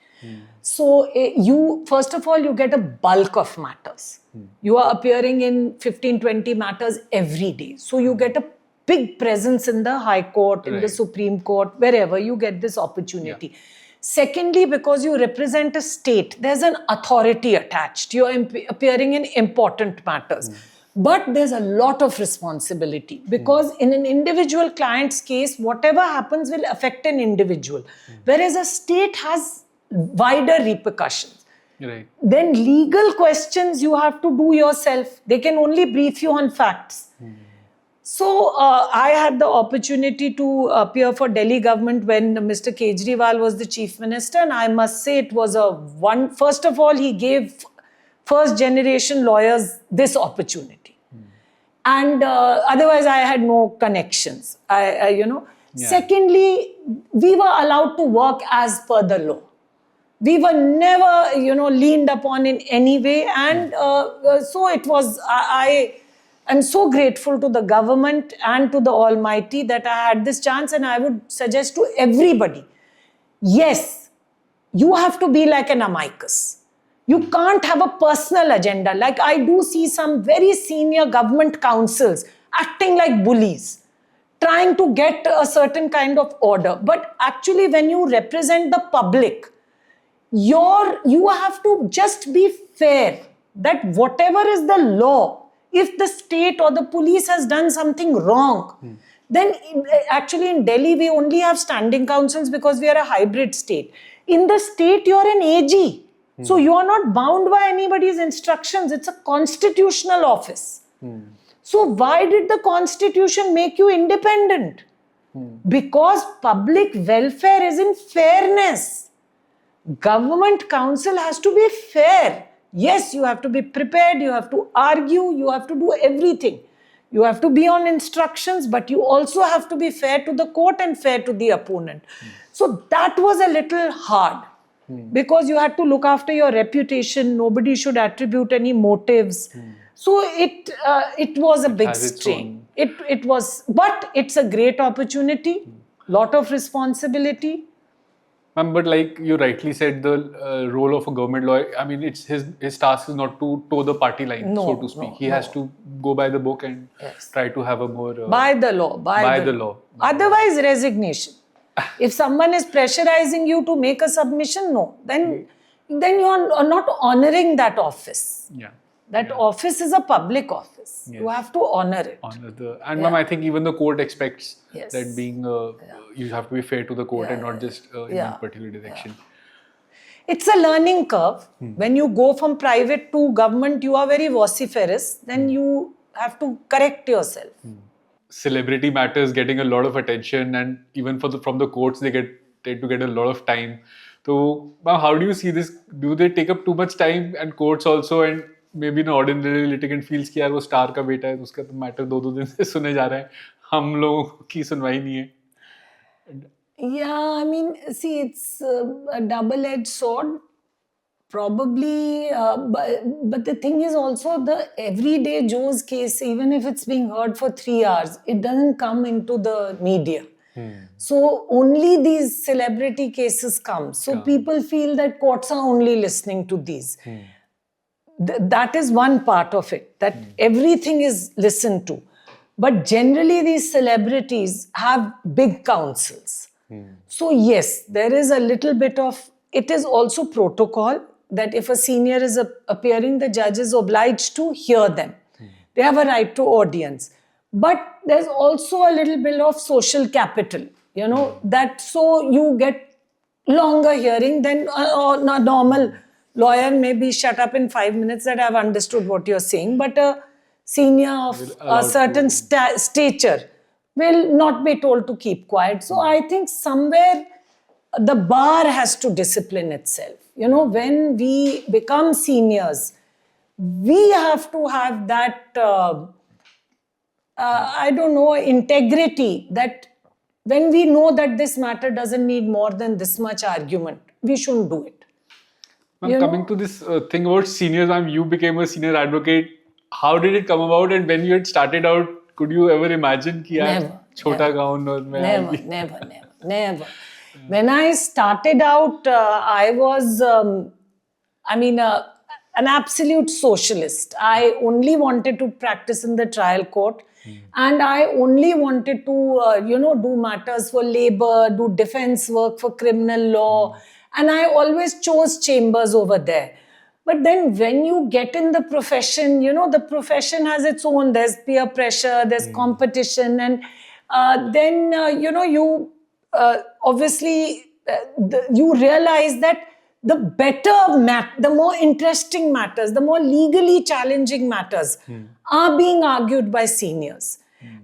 A: So you, first of all, you get a bulk of matters. You are appearing in 15-20 matters every day. So you get a big presence in the High Court, in the
B: Right.
A: Supreme Court, wherever you get this opportunity. Secondly, because you represent a state, there's an authority attached. You're appearing in important matters. But there's a lot of responsibility, because in an individual client's case, whatever happens will affect an individual. Whereas a state has wider repercussions.
B: Right.
A: Then legal questions you have to do yourself. They can only brief you on facts. So I had the opportunity to appear for Delhi government when Mr. Kejriwal was the chief minister, and I must say it was first of all, he gave first generation lawyers this opportunity. And otherwise I had no connections, Secondly, we were allowed to work as per the law. We were never, leaned upon in any way. And so it was, I am so grateful to the government and to the Almighty that I had this chance. And I would suggest to everybody, yes, you have to be like an amicus. You can't have a personal agenda. Like I do see some very senior government councils acting like bullies, trying to get a certain kind of order. But actually, when you represent the public, you have to just be fair, that whatever is the law, if the state or the police has done something wrong, then actually in Delhi we only have standing councils because we are a hybrid state. In the state you're an AG, so you are not bound by anybody's instructions. It's a constitutional office. So why did the constitution make you independent? Because public welfare is in fairness. Government council has to be fair. Yes, you have to be prepared, you have to argue, you have to do everything. You have to be on instructions, but you also have to be fair to the court and fair to the opponent. So that was a little hard, because you had to look after your reputation. Nobody should attribute any motives. So it was a big
B: has its
A: strain. It was, but it's a great opportunity, lot of responsibility.
B: Ma'am, but like you rightly said, the role of a government lawyer, I mean, it's his task is not to toe the party line,
A: No,
B: so to speak. He has to go by the book and try to have a more...
A: By the law. By the law. Otherwise, resignation. If someone is pressurizing you to make a submission, no. Then you are not honoring that office.
B: Yeah.
A: That office is a public office.
B: Yes.
A: You have to honor it.
B: And ma'am, I think even the court expects
A: Yes.
B: that being, you have to be fair to the court and not just in
A: Yeah.
B: one particular direction.
A: It's a learning curve. When you go from private to government, you are very vociferous. Then you have to correct yourself.
B: celebrity matters getting a lot of attention, and even from the courts they tend to get a lot of time. So now, how do you see this? Do they take up too much time, and courts also, and maybe an ordinary litigant feels कि यार वो star का बेटा है तो उसका तो matter 2-2 दिन से सुने जा रहा है, हम लोगों की सुनवाई नहीं है.
A: Yeah, I mean, see, it's a double-edged sword. Probably, but the thing is also the everyday Joe's case, even if it's being heard for 3 hours, it doesn't come into the media. So only these celebrity cases come. So people feel that courts are only listening to these. That is one part of it, that everything is listened to. But generally these celebrities have big councils. So yes, there is a little bit of, it is also protocol that if a senior is appearing, the judge is obliged to hear them. They have a right to audience. But there's also a little bit of social capital, that so you get longer hearing than a normal lawyer may be shut up in 5 minutes that I've understood what you're saying, but a senior of a certain stature will not be told to keep quiet. So I think somewhere the bar has to discipline itself. When we become seniors, we have to have that, integrity that when we know that this matter doesn't need more than this much argument, we shouldn't do it.
B: Coming to this thing about seniors, you became a senior advocate. How did it come about? And when you had started out, could you ever imagine कि यार छोटा gown और मैं
A: Never. When I started out, I was, an absolute socialist. I only wanted to practice in the trial court. And I only wanted to, do matters for labor, do defense work for criminal law. And I always chose chambers over there. But then when you get in the profession, the profession has its own, there's peer pressure, there's competition. And then, you obviously, you realize that the better the more interesting matters, the more legally challenging matters are being argued by seniors.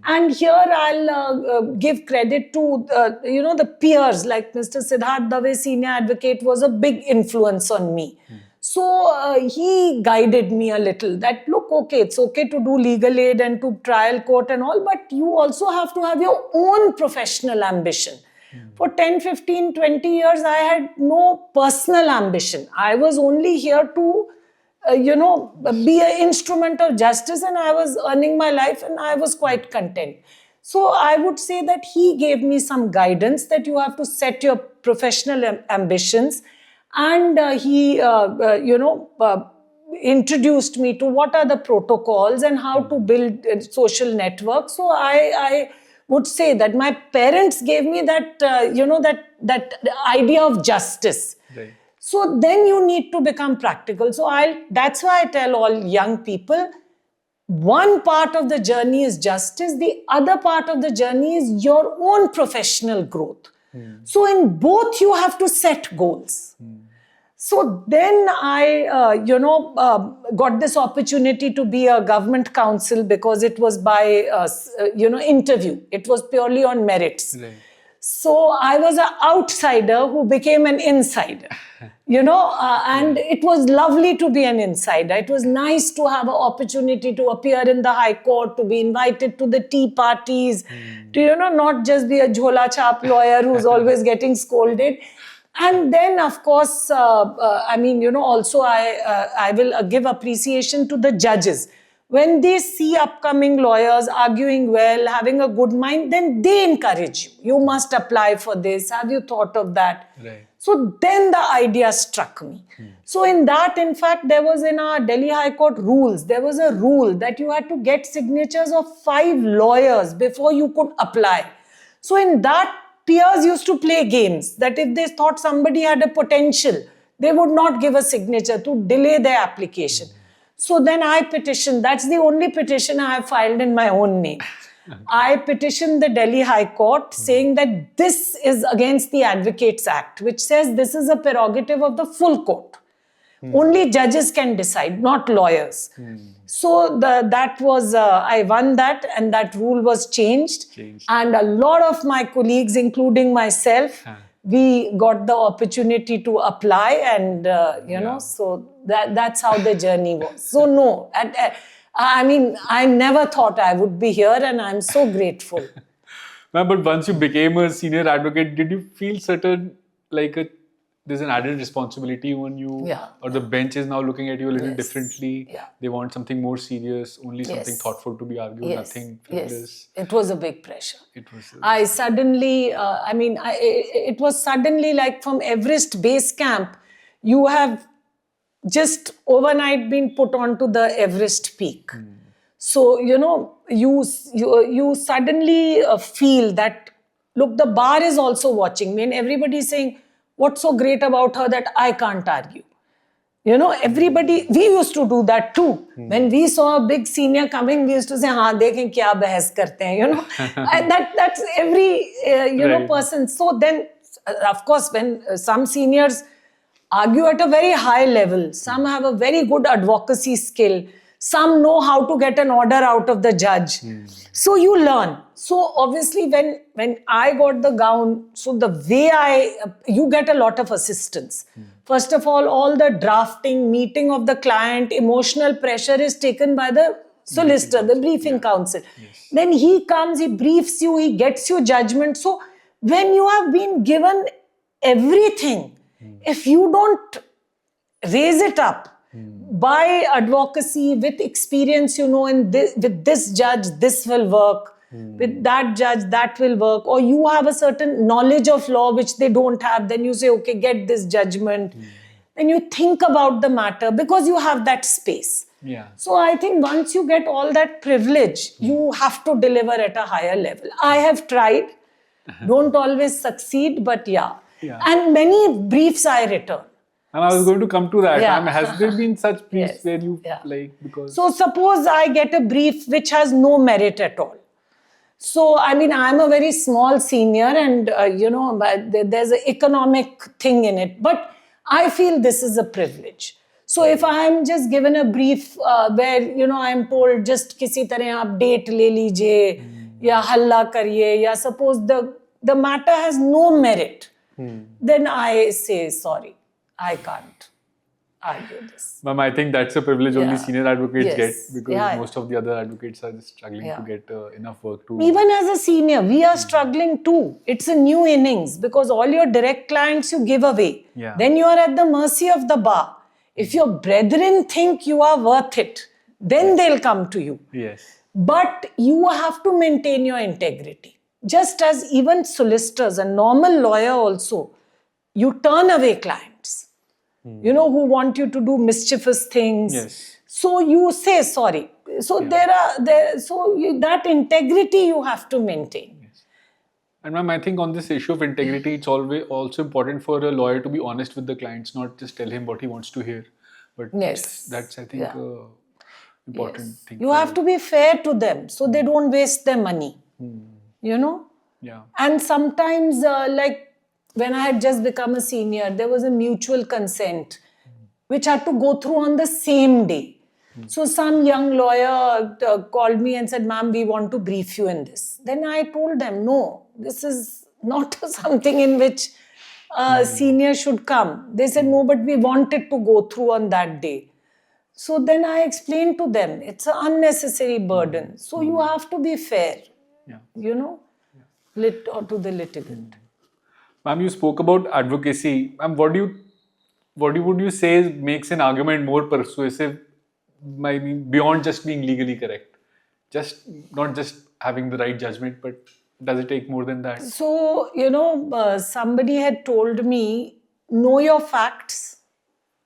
A: And here I'll give credit to, the peers like Mr. Siddharth Dave, senior advocate, was a big influence on me. So he guided me a little that, look, okay, it's okay to do legal aid and to trial court and all, but you also have to have your own professional ambition. For 10, 15, 20 years, I had no personal ambition. I was only here to, be an instrument of justice, and I was earning my life and I was quite content. So I would say that he gave me some guidance that you have to set your professional ambitions. And he, introduced me to what are the protocols and how to build social networks. So I would say that my parents gave me that, that idea of justice.
B: Right.
A: So then you need to become practical. So that's why I tell all young people, one part of the journey is justice. The other part of the journey is your own professional growth. So in both, you have to set goals. So then I, got this opportunity to be a government counsel because it was by, interview. It was purely on merits.
B: Right.
A: So I was an outsider who became an insider, and it was lovely to be an insider. It was nice to have an opportunity to appear in the High Court, to be invited to the tea parties, to, not just be a jhola chap lawyer who's always getting scolded. And then, of course, also I will give appreciation to the judges. When they see upcoming lawyers arguing well, having a good mind, then they encourage you. You must apply for this. Have you thought of that?
B: Right.
A: So then the idea struck me. So in that, in fact, there was in our Delhi High Court rules, there was a rule that you had to get signatures of 5 lawyers before you could apply. So in that, peers used to play games that if they thought somebody had a potential, they would not give a signature to delay their application. So then I petitioned. That's the only petition I have filed in my own name. I petitioned the Delhi High Court saying that this is against the Advocates Act, which says this is a prerogative of the full court. Only judges can decide, not lawyers. So that was, I won that, and that rule was changed. And a lot of my colleagues, including myself, we got the opportunity to apply, and you know, so that's how the journey was. So no, I mean, I never thought I would be here, and I'm so grateful.
B: Ma'am, but once you became a senior advocate, did you feel certain, like there's an added responsibility on you?
A: Yeah.
B: Or the bench is now looking at you a little
A: Yes.
B: differently?
A: Yeah.
B: They want something more serious, only something
A: Yes.
B: thoughtful to be argued, nothing frivolous.
A: Yes, it was a big pressure.
B: It was.
A: I suddenly, it was suddenly like from Everest Base Camp, you have just overnight been put onto the Everest peak. So, you know, you suddenly feel that, look, the bar is also watching me, and everybody is saying, what's so great about her that I can't argue? You know, everybody, we used to do that too. When we saw a big senior coming, we used to say, हाँ देखें क्या बहस करते हैं, you know. And that's every, you know,
B: Right.
A: person. So then, of course, when some seniors argue at a very high level, some have a very good advocacy skill, some know how to get an order out of the judge. So you learn. So obviously when I got the gown, so the way you get a lot of assistance. First of all the drafting, meeting of the client, emotional pressure is taken by the solicitor, the briefing counsel. Then he comes, he briefs you, he gets you judgment. So when you have been given everything, if you don't raise it up by advocacy, with experience, you know, with this judge, this will work. With that judge, that will work. Or you have a certain knowledge of law which they don't have. Then you say, okay, get this judgment. Then you think about the matter because you have that space.
B: Yeah.
A: So I think once you get all that privilege, you have to deliver at a higher level. I have tried. Don't always succeed, but yeah. And many briefs I return.
B: And I was going to come to that.
A: Yeah.
B: Has there been such briefs
A: Yes.
B: where you
A: Yeah.
B: because
A: So suppose I get a brief which has no merit at all. So, I mean, I'm a very small senior, and, you know, but there's an economic thing in it. But I feel this is a privilege. So, if I'm just given a brief where, you know, I'm told just किसी तरह आप date ले लीजिए या हल्ला करिए, या suppose the matter has no merit, then I say, sorry, I can't argue this.
B: Ma'am, I think that's a privilege only
A: Yeah.
B: senior advocates
A: Yes.
B: get, because
A: Yeah.
B: most of the other advocates are just struggling
A: Yeah.
B: to get enough work to.
A: Even as a senior, we are struggling too. It's a new innings because all your direct clients you give away.
B: Yeah.
A: Then you are at the mercy of the bar. If your brethren think you are worth it, then they'll come to you.
B: Yes.
A: But you have to maintain your integrity. Just as even solicitors, a normal lawyer also, you turn away clients, you know, who want you to do mischievous things.
B: Yes.
A: So you say sorry. So that integrity you have to maintain.
B: And ma'am, I think on this issue of integrity, it's always also important for a lawyer to be honest with the clients, not just tell him what he wants to hear. But
A: Yes.
B: that's I think
A: Yeah.
B: important thing.
A: You have to be fair to them so they don't waste their money. You know?
B: Yeah.
A: And sometimes, like when I had just become a senior, there was a mutual consent which had to go through on the same day. So some young lawyer called me and said, ma'am, we want to brief you in this. Then I told them, no, this is not something in which a senior should come. They said, no, but we want it to go through on that day. So then I explained to them, it's an unnecessary burden. So you have to be fair,
B: Yeah.
A: you know, to the litigant.
B: Ma'am, you spoke about advocacy. Ma'am, what would you say makes an argument more persuasive? I mean, beyond just being legally correct, not just having the right judgment, but does it take more than that?
A: So, you know, somebody had told me, know your facts,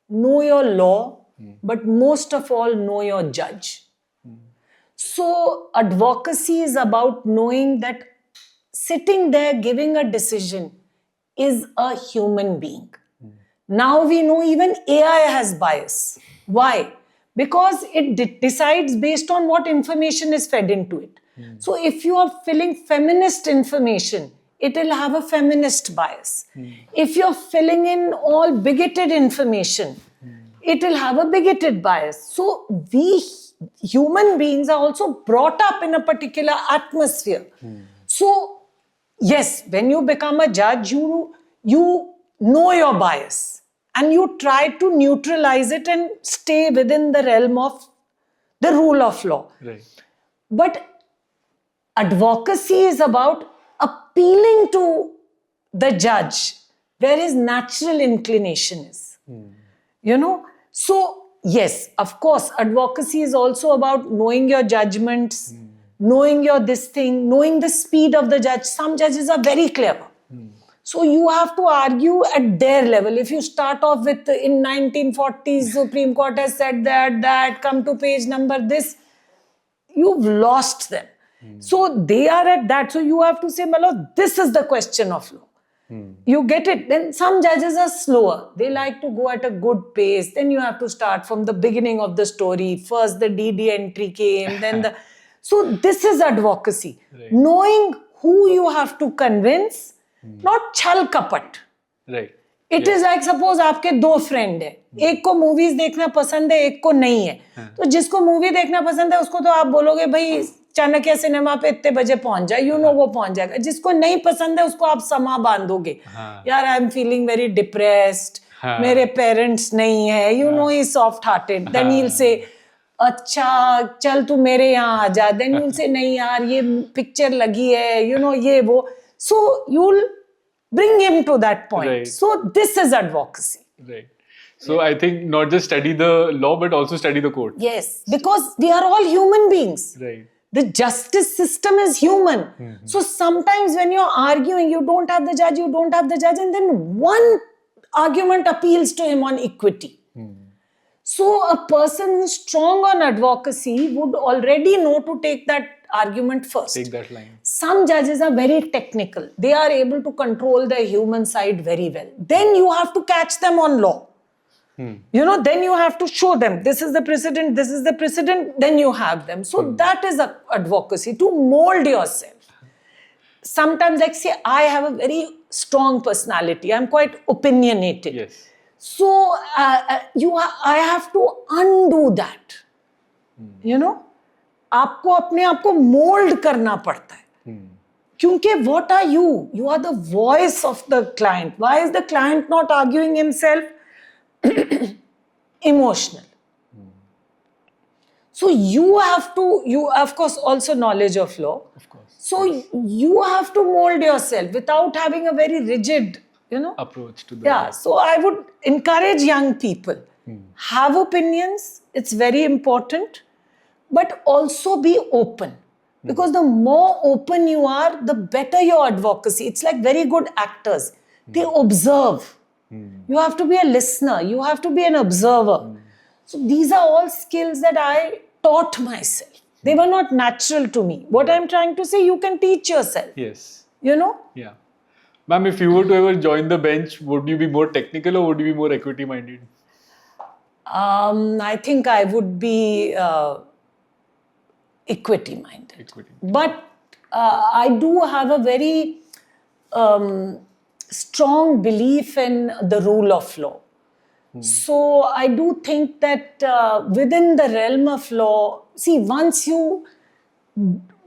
A: know your law, but most of all, know your judge. So, advocacy is about knowing that sitting there giving a decision is a human being. Now we know even AI has bias. Why? Because it decides based on what information is fed into it. So if you are filling feminist information, it will have a feminist bias. If you're filling in all bigoted information, it will have a bigoted bias. So we human beings are also brought up in a particular atmosphere. So yes, when you become a judge, you know your bias and you try to neutralize it and stay within the realm of the rule of law.
B: Right.
A: But advocacy is about appealing to the judge where his natural inclination is. You know? So, yes, of course, advocacy is also about knowing your judgments, knowing your this thing, knowing the speed of the judge. Some judges are very clever. So you have to argue at their level. If you start off with in 1940s, Supreme Court has said that, come to page number this, you've lost them. So they are at that. So you have to say, Malo, this is the question of law. You get it. Then some judges are slower. They like to go at a good pace. Then you have to start from the beginning of the story. First the DD entry came, then the... So this is advocacy.
B: Right.
A: Knowing who you have to convince, not chal kapat.
B: Right.
A: It is like suppose आपके दो friend है, एक को movies देखना पसंद है, एक को नहीं है. तो जिसको मूवी देखना पसंद है उसको तो आप बोलोगे भाई चाणक्य सिनेमा पे इतने बजे पहुंच जाए, वो पहुंच जाएगा. जिसको नहीं पसंद है उसको आप समा बांधोगे. यार I am feeling very depressed, मेरे पेरेंट्स नहीं है, he soft hearted. Then he will say अच्छा चल तू मेरे यहाँ आ जा. देन ही विल से नहीं यार ये पिक्चर लगी है, ये वो. So you'll bring him to that point.
B: Right.
A: So this is advocacy.
B: Right. So I think not just study the law, but also study the court.
A: Yes, because we are all human beings.
B: Right.
A: The justice system is human. So sometimes when you're arguing, you don't have the judge, and then one argument appeals to him on equity. So a person who's strong on advocacy would already know to take that argument first.
B: Take that line.
A: Some judges are very technical. They are able to control the human side very well. Then you have to catch them on law. Then you have to show them, this is the precedent, then you have them. So that is advocacy, to mold yourself. Sometimes, like say, I have a very strong personality. I'm quite opinionated.
B: Yes.
A: So I have to undo that. आपको अपने आप को mould करना पड़ता है. क्योंकि what are you? You are the voice of the client. Why is the client not arguing himself? Emotional. So you of course also knowledge of law.
B: Of course.
A: So you have to mold yourself without having a very rigid,
B: approach to the
A: Yeah. So I would encourage young people. Have opinions. It's very important. But also be open. Because the more open you are, the better your advocacy. It's like very good actors. They observe. You have to be a listener. You have to be an observer. So these are all skills that I taught myself. They were not natural to me. What I'm trying to say, you can teach yourself.
B: Yes.
A: Yeah.
B: Ma'am, if you were to ever join the bench, would you be more technical or would you be more equity minded?
A: I think I would be equity minded. But I do have a very strong belief in the rule of law. So I do think that within the realm of law, once you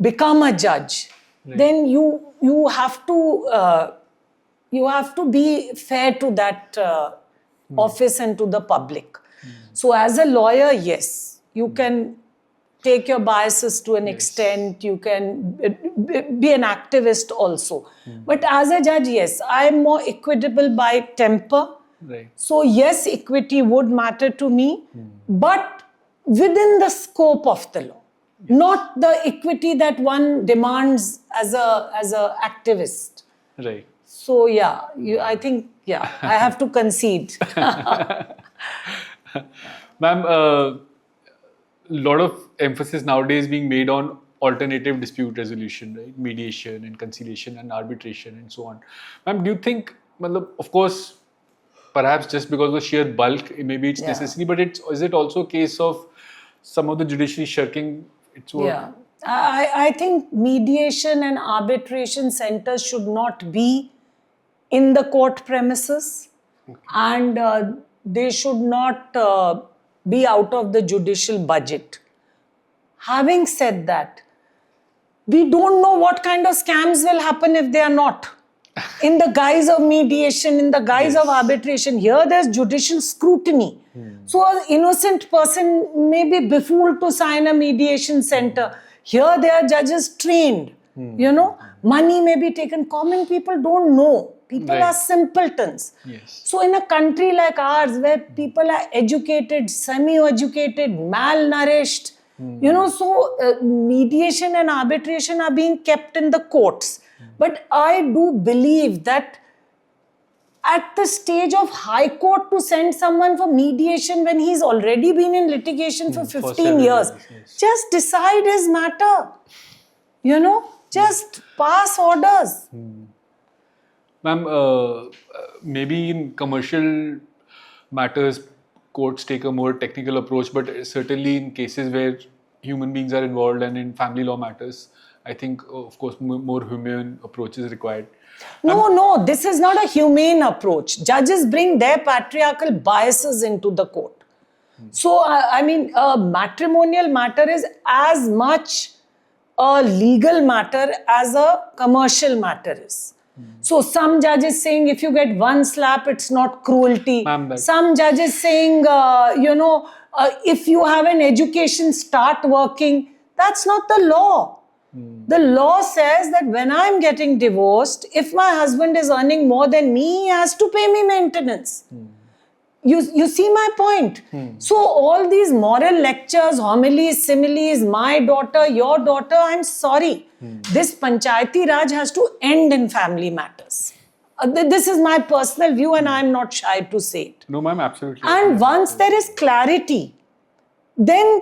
A: become a judge, then you have to be fair to that office and to the public. So as a lawyer, yes, you can take your biases to an extent, you can be an activist also. But as a judge, yes, I am more equitable by temper.
B: Right.
A: So yes, equity would matter to me, but within the scope of the law, not the equity that one demands as a activist.
B: Right.
A: So yeah, I think, I have to concede.
B: Ma'am, a lot of emphasis nowadays being made on alternative dispute resolution, right? Mediation and conciliation and arbitration and so on. Ma'am, do you think, of course, perhaps just because of the sheer bulk, maybe it's necessary, but is it also a case of some of the judiciary shirking its work?
A: Yeah. I think mediation and arbitration centers should not be in the court premises. And they should not be out of the judicial budget. Having said that, we don't know what kind of scams will happen if they are not. In the guise of mediation, in the guise of arbitration, here there's judicial scrutiny. So an innocent person may be befooled to sign a mediation center. Here there are judges trained. You know, money may be taken. Common people don't know. People are simpletons.
B: Yes.
A: So in a country like ours, where people are educated, semi-educated, malnourished, you know, so mediation and arbitration are being kept in the courts. But I do believe that at the stage of High Court to send someone for mediation when he's already been in litigation for 15 years, just decide his matter. You know, just pass orders.
B: Ma'am, maybe in commercial matters, courts take a more technical approach, but certainly in cases where human beings are involved and in family law matters, I think, of course, more humane approach is required.
A: No, this is not a humane approach. Judges bring their patriarchal biases into the court. So, I mean, a matrimonial matter is as much a legal matter as a commercial matter is. So some judges saying if you get one slap, it's not cruelty. Some judges saying, if you have an education, start working. That's not the law. The law says that when I'm getting divorced, if my husband is earning more than me, he has to pay me maintenance. You see my point? So all these moral lectures, homilies, similes, my daughter, your daughter, I'm sorry. This Panchayati Raj has to end in family matters. This is my personal view and I'm not shy to say it.
B: No, ma'am, absolutely.
A: And once there is clarity, then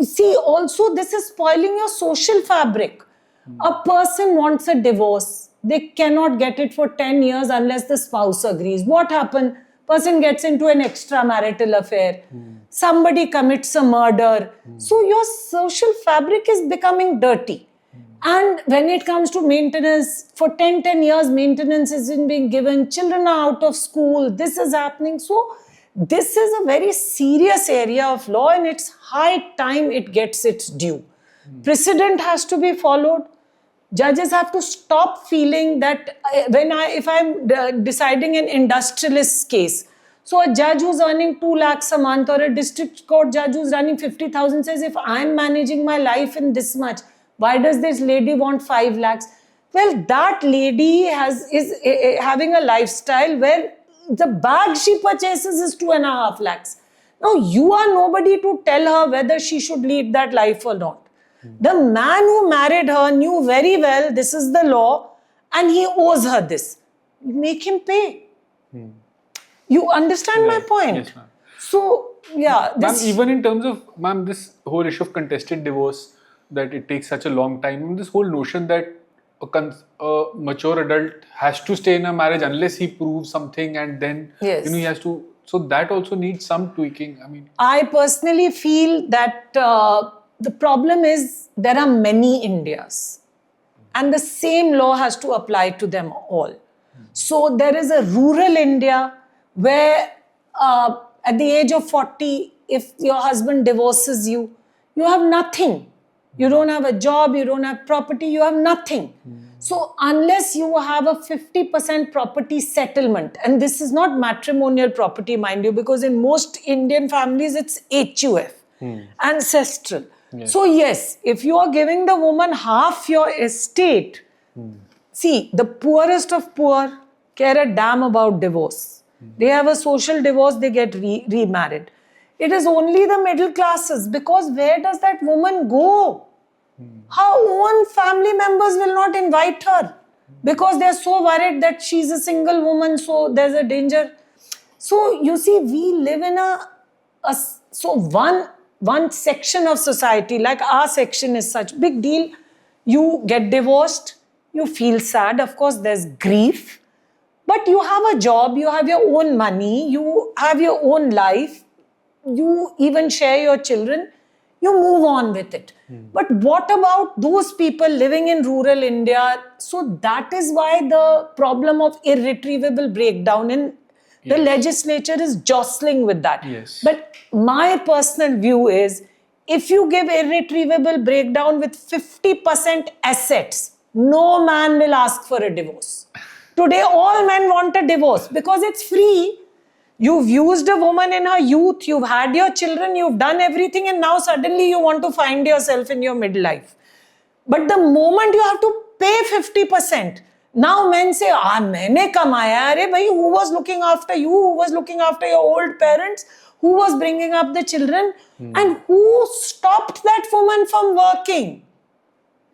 A: see, also this is spoiling your social fabric. A person wants a divorce. They cannot get it for 10 years unless the spouse agrees. What happened? Person gets into an extramarital affair. Somebody commits a murder. So your social fabric is becoming dirty. And when it comes to maintenance, for 10 years, maintenance isn't being given. Children are out of school. This is happening. So this is a very serious area of law and it's high time it gets its due. Precedent has to be followed. Judges have to stop feeling that if I'm deciding an industrialist case, so a judge who's earning 2 lakhs a month or a district court judge who's running 50,000 says, if I'm managing my life in this much, why does this lady want 5 lakhs? Well, that lady is having a lifestyle where the bag she purchases is 2.5 lakhs. Now, you are nobody to tell her whether she should lead that life or not. The man who married her knew very well this is the law and he owes her this. Make him pay. You understand my point?
B: Yes, ma'am.
A: So, yeah.
B: Ma'am, even in terms of, ma'am, this whole issue of contested divorce, that it takes such a long time, this whole notion that a mature adult has to stay in a marriage unless he proves something and then, he has to, so that also needs some tweaking.
A: I personally feel that the problem is there are many Indias and the same law has to apply to them all. So there is a rural India where at the age of 40, if your husband divorces you, you have nothing. You don't have a job, you don't have property, you have nothing. So unless you have a 50% property settlement, and this is not matrimonial property, mind you, because in most Indian families it's HUF, ancestral. So yes, if you are giving the woman half your estate, see, the poorest of poor care a damn about divorce. They have a social divorce, they get remarried. It is only the middle classes, because where does that woman go? Her own family members will not invite her because they are so worried that she's a single woman, so there's a danger. So you see, we live in one section of society, like our section is such big deal. You get divorced, you feel sad, of course there's grief, but you have a job, you have your own money, you have your own life, you even share your children, you move on with it. But what about those people living in rural India? So that is why the problem of irretrievable breakdown in The
B: Yes.
A: legislature is jostling with that.
B: Yes.
A: But my personal view is, if you give irretrievable breakdown with 50% assets, no man will ask for a divorce. Today, all men want a divorce because it's free. You've used a woman in her youth, you've had your children, you've done everything, and now suddenly you want to find yourself in your midlife. But the moment you have to pay 50%, now men say, मैंने कमाया, अरे भाई, who was looking after you? Who was looking after your old parents? Who was bringing up the children? And who stopped that woman from working?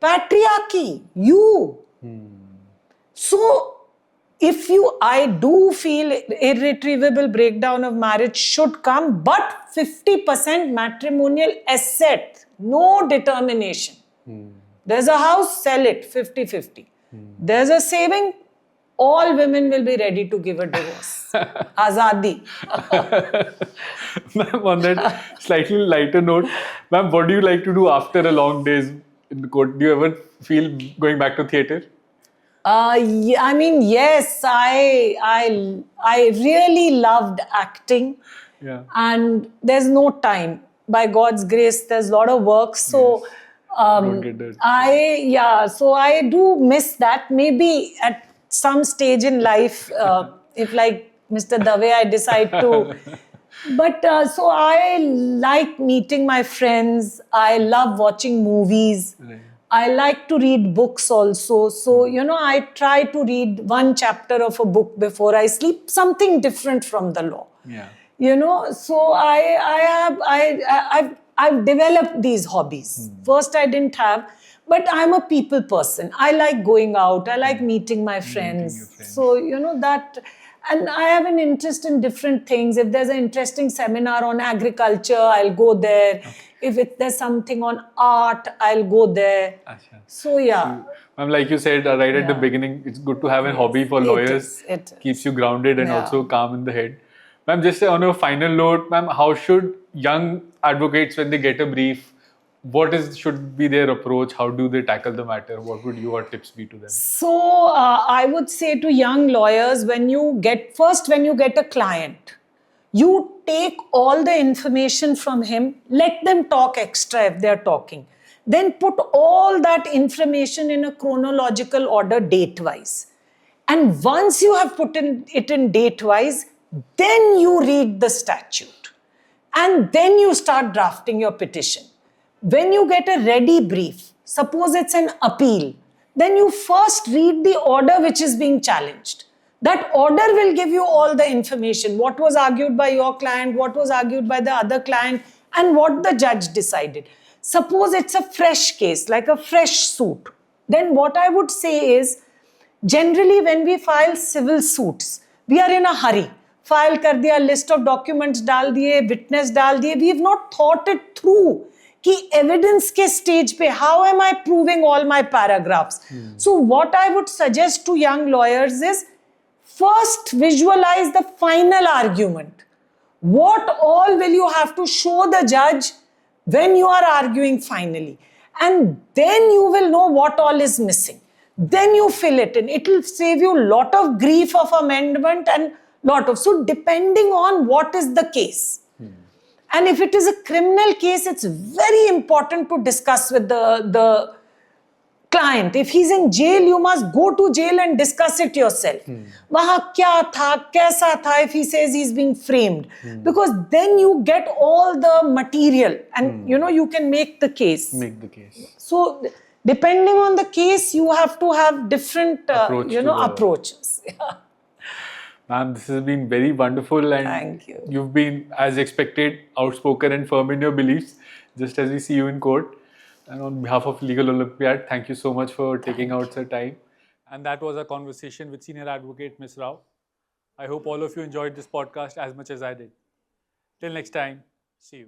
A: Patriarchy, you. So, I do feel irretrievable breakdown of marriage should come, but 50% matrimonial asset, no determination. There's a house, sell it, 50-50. There's a saving, all women will be ready to give a divorce. Azadi.
B: Ma'am, on that slightly lighter note, ma'am, what do you like to do after a long days in the court? Do you ever feel going back to theatre?
A: Yeah, I mean, yes, I really loved acting.
B: Yeah.
A: And there's no time. By God's grace, there's a lot of work. So,
B: Don't get that.
A: so I do miss that. Maybe at some stage in life, if like Mr. Dave, I decide to. But so I like meeting my friends. I love watching movies.
B: Right.
A: I like to read books also. So, I try to read one chapter of a book before I sleep, something different from the law.
B: Yeah.
A: So I've developed these hobbies. First I didn't have, but I'm a people person. I like going out. I like meeting my friends.
B: your friends.
A: So, that, and I have an interest in different things. If there's an interesting seminar on agriculture, I'll go there. Okay. If there's something on art, I'll go there.
B: Achha.
A: So, yeah.
B: Ma'am, like you said right at the
A: Yeah.
B: beginning, it's good to have a hobby for lawyers.
A: It is.
B: Keeps you grounded and
A: Yeah.
B: also calm in the head. Ma'am, just on a final note, ma'am, how should young advocates, when they get a brief, should be their approach? How do they tackle the matter? What would your tips be to them?
A: So I would say to young lawyers, when you get a client, you take all the information from him, let them talk extra if they're talking. Then put all that information in a chronological order, date-wise. And once you have put it in date-wise, then you read the statute. And then you start drafting your petition. When you get a ready brief, suppose it's an appeal, then you first read the order which is being challenged. That order will give you all the information, what was argued by your client, what was argued by the other client, and what the judge decided. Suppose it's a fresh case, like a fresh suit. Then what I would say is, generally when we file civil suits, we are in a hurry. File kar diya, list of documents dal diye, witness dal diye. We have not thought it through. Ki evidence ke stage pe, how am I proving all my paragraphs? So what I would suggest to young lawyers is, first visualize the final argument. What all will you have to show the judge when you are arguing finally? And then you will know what all is missing. Then you fill it in. It will save you a lot of grief of amendment and so depending on what is the case. And if it is a criminal case, it's very important to discuss with the client. If he's in jail, you must go to jail and discuss it yourself. Wahan kya tha, kaisa tha, if he says he's being framed. Because then you get all the material and you can make the case. So depending on the case, you have to have different approaches.
B: Ma'am, this has been very wonderful and
A: Thank you.
B: You've been, as expected, outspoken and firm in your beliefs, just as we see you in court. And on behalf of Legal Olympiad, thank you so much for taking out your time. And that was a conversation with Senior Advocate Ms. Rao. I hope all of you enjoyed this podcast as much as I did. Till next time, see you.